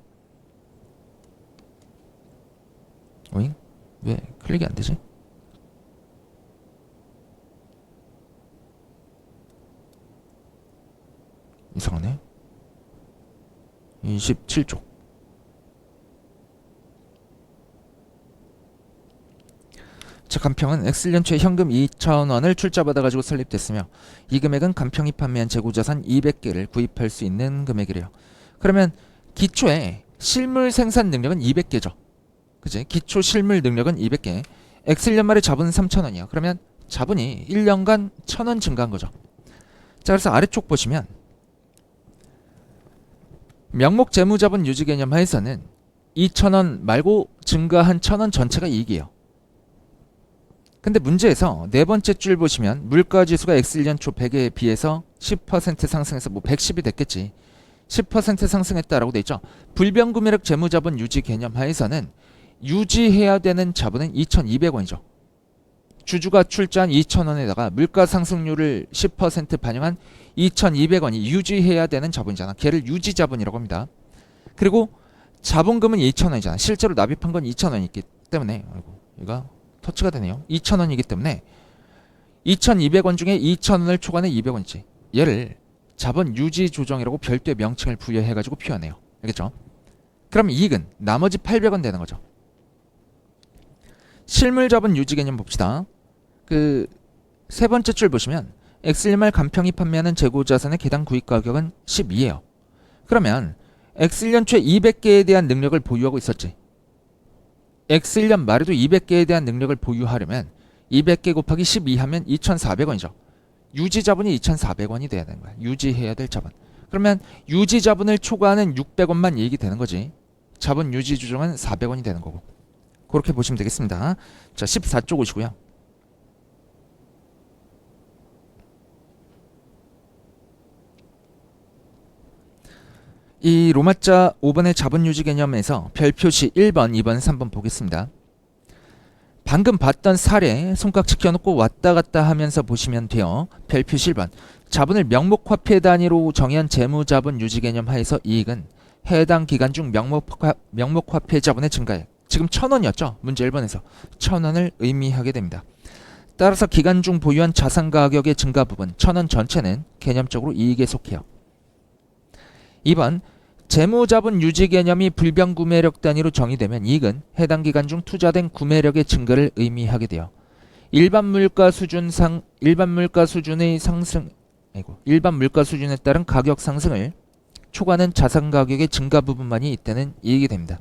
오잉? 왜 클릭이 안 되지? 이상하네. 27쪽. 자, 간평은 엑슬연초에 현금 2,000원을 출자받아가지고 설립됐으며 이 금액은 간평이 판매한 재고자산 200개를 구입할 수 있는 금액이래요. 그러면 기초에 실물 생산 능력은 200개죠. 그지? 기초 실물 능력은 200개. 엑슬연 말의 자본은 3,000원이야. 그러면 자본이 1년간 1,000원 증가한 거죠. 자, 그래서 아래쪽 보시면 명목 재무자본 유지 개념 하에서는 2,000원 말고 증가한 1,000원 전체가 이익이에요. 근데 문제에서 네 번째 줄 보시면 물가지수가 X1년 초 100에 비해서 10% 상승해서 뭐 110이 됐겠지. 10% 상승했다라고 돼 있죠. 불변구매력 재무자본 유지 개념 하에서는 유지해야 되는 자본은 2,200원이죠. 주주가 출자한 2,000원에다가 물가 상승률을 10% 반영한 2,200원이 유지해야 되는 자본이잖아. 걔를 유지자본이라고 합니다. 그리고 자본금은 2,000원이잖아. 실제로 납입한 건 2,000원이기 때문에 아이고 얘가 터치가 되네요. 2,000원이기 때문에 2,200원 중에 2,000원을 초과해 200원이지. 얘를 자본 유지 조정이라고 별도의 명칭을 부여해가지고 표현해요. 알겠죠? 그럼 이익은 나머지 800원 되는 거죠. 실물 자본 유지 개념 봅시다. 그 세 번째 줄 보시면 X1년 말 간평이 판매하는 재고 자산의 개당 구입 가격은 12예요. 그러면 X1년 초에 200개에 대한 능력을 보유하고 있었지. X1년 말에도 200개에 대한 능력을 보유하려면 200개 곱하기 12 하면 2,400원이죠. 유지 자본이 2,400원이 돼야 되는 거야. 유지해야 될 자본. 그러면 유지 자본을 초과하는 600원만 이익이 되는 거지. 자본 유지 조정은 400원이 되는 거고. 그렇게 보시면 되겠습니다. 자, 14쪽 오시고요. 이 로마자 5번의 자본 유지 개념에서 별 표시 1번, 2번, 3번 보겠습니다. 방금 봤던 사례 손깍지 켜놓고 왔다 갔다 하면서 보시면 돼요. 별 표시 1번. 자본을 명목화폐 단위로 정의한 재무자본 유지 개념 하에서 이익은 해당 기간 중 명목화폐 자본의 증가액. 지금 1,000원이었죠. 문제 1번에서 1,000원을 의미하게 됩니다. 따라서 기간 중 보유한 자산 가격의 증가 부분 1,000원 전체는 개념적으로 이익에 속해요. 2번. 재무자본 유지 개념이 불변구매력 단위로 정의되면 이익은 해당 기간 중 투자된 구매력의 증가를 의미하게 돼요. 일반 물가 수준의 상승, 일반 물가 수준에 따른 가격 상승을 초과하는 자산 가격의 증가 부분만이 이때는 이익이 됩니다.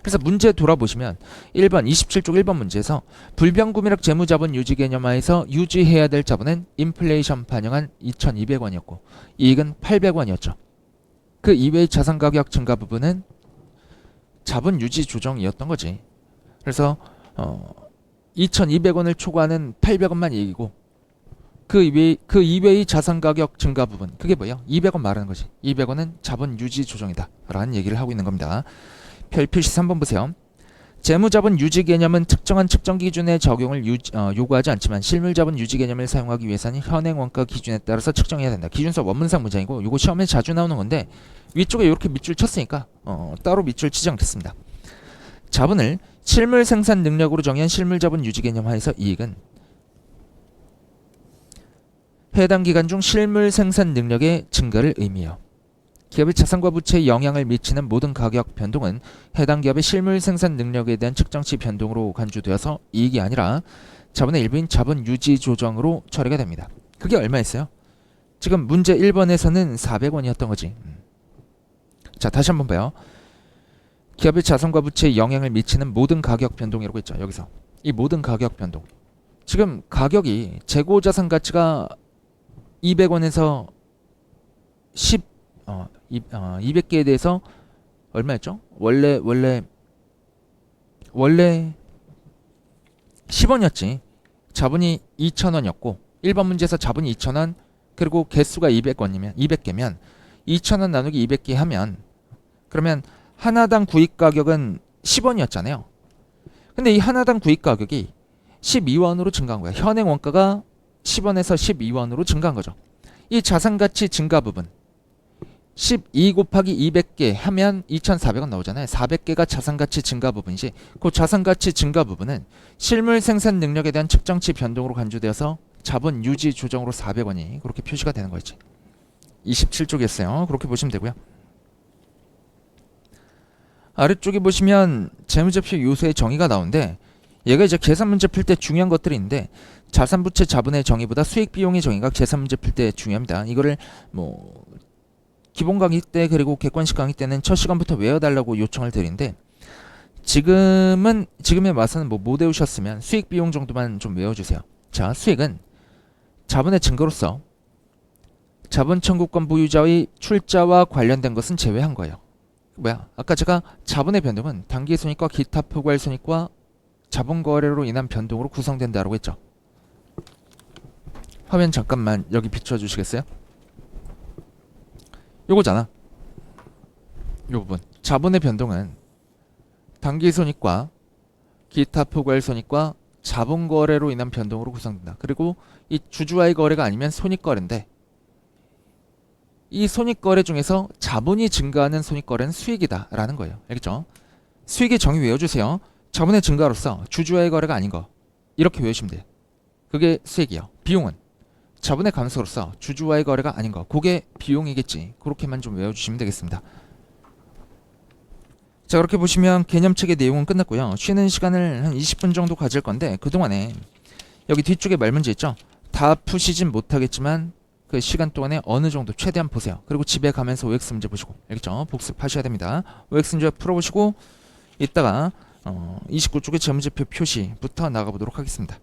그래서 문제 돌아보시면 1번 27쪽 1번 문제에서 불변구매력 재무자본 유지 개념 하에서 유지해야 될 자본은 인플레이션 반영한 2,200원이었고 이익은 800원이었죠. 그 이외의 자산 가격 증가 부분은 자본 유지 조정이었던 거지. 그래서 2,200원을 초과하는 800원만 이익이고 그 이외의 자산 가격 증가 부분 그게 뭐예요? 200원 말하는 거지. 200원은 자본 유지 조정이다 라는 얘기를 하고 있는 겁니다. 별 표시 3번 보세요. 재무자본 유지 개념은 특정한 측정 기준의 적용을 요구하지 않지만 실물자본 유지 개념을 사용하기 위해서는 현행 원가 기준에 따라서 측정해야 된다. 기준서 원문상 문장이고 이거 시험에 자주 나오는 건데 위쪽에 이렇게 밑줄 쳤으니까 따로 밑줄 치지 않겠습니다. 자본을 실물 생산 능력으로 정의한 실물자본 유지 개념 하에서 이익은 해당 기간 중 실물 생산 능력의 증가를 의미해요. 기업의 자산과 부채에 영향을 미치는 모든 가격 변동은 해당 기업의 실물 생산 능력에 대한 측정치 변동으로 간주되어서 이익이 아니라 자본의 일부인 자본 유지 조정으로 처리가 됩니다. 그게 얼마였어요? 지금 문제 1번에서는 400원이었던 거지. 자, 다시 한번 봐요. 기업의 자산과 부채에 영향을 미치는 모든 가격 변동이라고 했죠. 여기서 이 모든 가격 변동. 지금 가격이 재고 자산 가치가 200원에서 200개에 대해서 얼마였죠? 원래 10원이었지. 자본이 2,000원이었고 1번 문제에서 자본이 2,000원 그리고 개수가 200개면 2,000원 나누기 200개 하면 그러면 하나당 구입 가격은 10원이었잖아요. 근데 이 하나당 구입 가격이 12원으로 증가한 거야. 현행 원가가 10원에서 12원으로 증가한 거죠. 이 자산가치 증가 부분 12 곱하기 200개 하면 2,400원 나오잖아요. 400개가 자산가치 증가 부분이지. 그 자산가치 증가 부분은 실물 생산 능력에 대한 측정치 변동으로 간주되어서 자본 유지 조정으로 400원이 그렇게 표시가 되는 거지. 27쪽이었어요. 그렇게 보시면 되고요. 아래쪽에 보시면 재무제표 요소의 정의가 나오는데 얘가 이제 계산 문제 풀 때 중요한 것들이 있는데 자산부채 자본의 정의보다 수익비용의 정의가 계산 문제 풀 때 중요합니다. 이거를 뭐 기본 강의 때 그리고 객관식 강의 때는 첫 시간부터 외워달라고 요청을 드리는데 지금에 와서는 뭐 못 외우셨으면 수익 비용 정도만 좀 외워주세요. 자, 수익은 자본의 증거로서 자본 청구권 보유자의 출자와 관련된 것은 제외한 거예요. 아까 제가 자본의 변동은 단기 손익과 기타 포괄 손익과 자본 거래로 인한 변동으로 구성된다라고 했죠. 화면 잠깐만 여기 비춰 주시겠어요? 요거잖아. 요 부분. 자본의 변동은 단기 손익과 기타 포괄 손익과 자본 거래로 인한 변동으로 구성된다. 그리고 이 주주와의 거래가 아니면 손익 거래인데 이 손익 거래 중에서 자본이 증가하는 손익 거래는 수익이다 라는 거예요. 알겠죠? 수익의 정의 외워주세요. 자본의 증가로서 주주와의 거래가 아닌 거 이렇게 외우시면 돼요. 그게 수익이요. 비용은 자본의 감소로서 주주와의 거래가 아닌 거 그게 비용이겠지. 그렇게만 좀 외워주시면 되겠습니다. 자, 그렇게 보시면 개념책의 내용은 끝났고요. 쉬는 시간을 한 20분 정도 가질 건데 그동안에 여기 뒤쪽에 말문제 있죠? 다 푸시진 못하겠지만 그 시간 동안에 어느 정도 최대한 보세요. 그리고 집에 가면서 OX 문제 보시고 알겠죠? 복습하셔야 됩니다. OX 문제 풀어보시고 이따가 29쪽의 재무제표 표시부터 나가보도록 하겠습니다.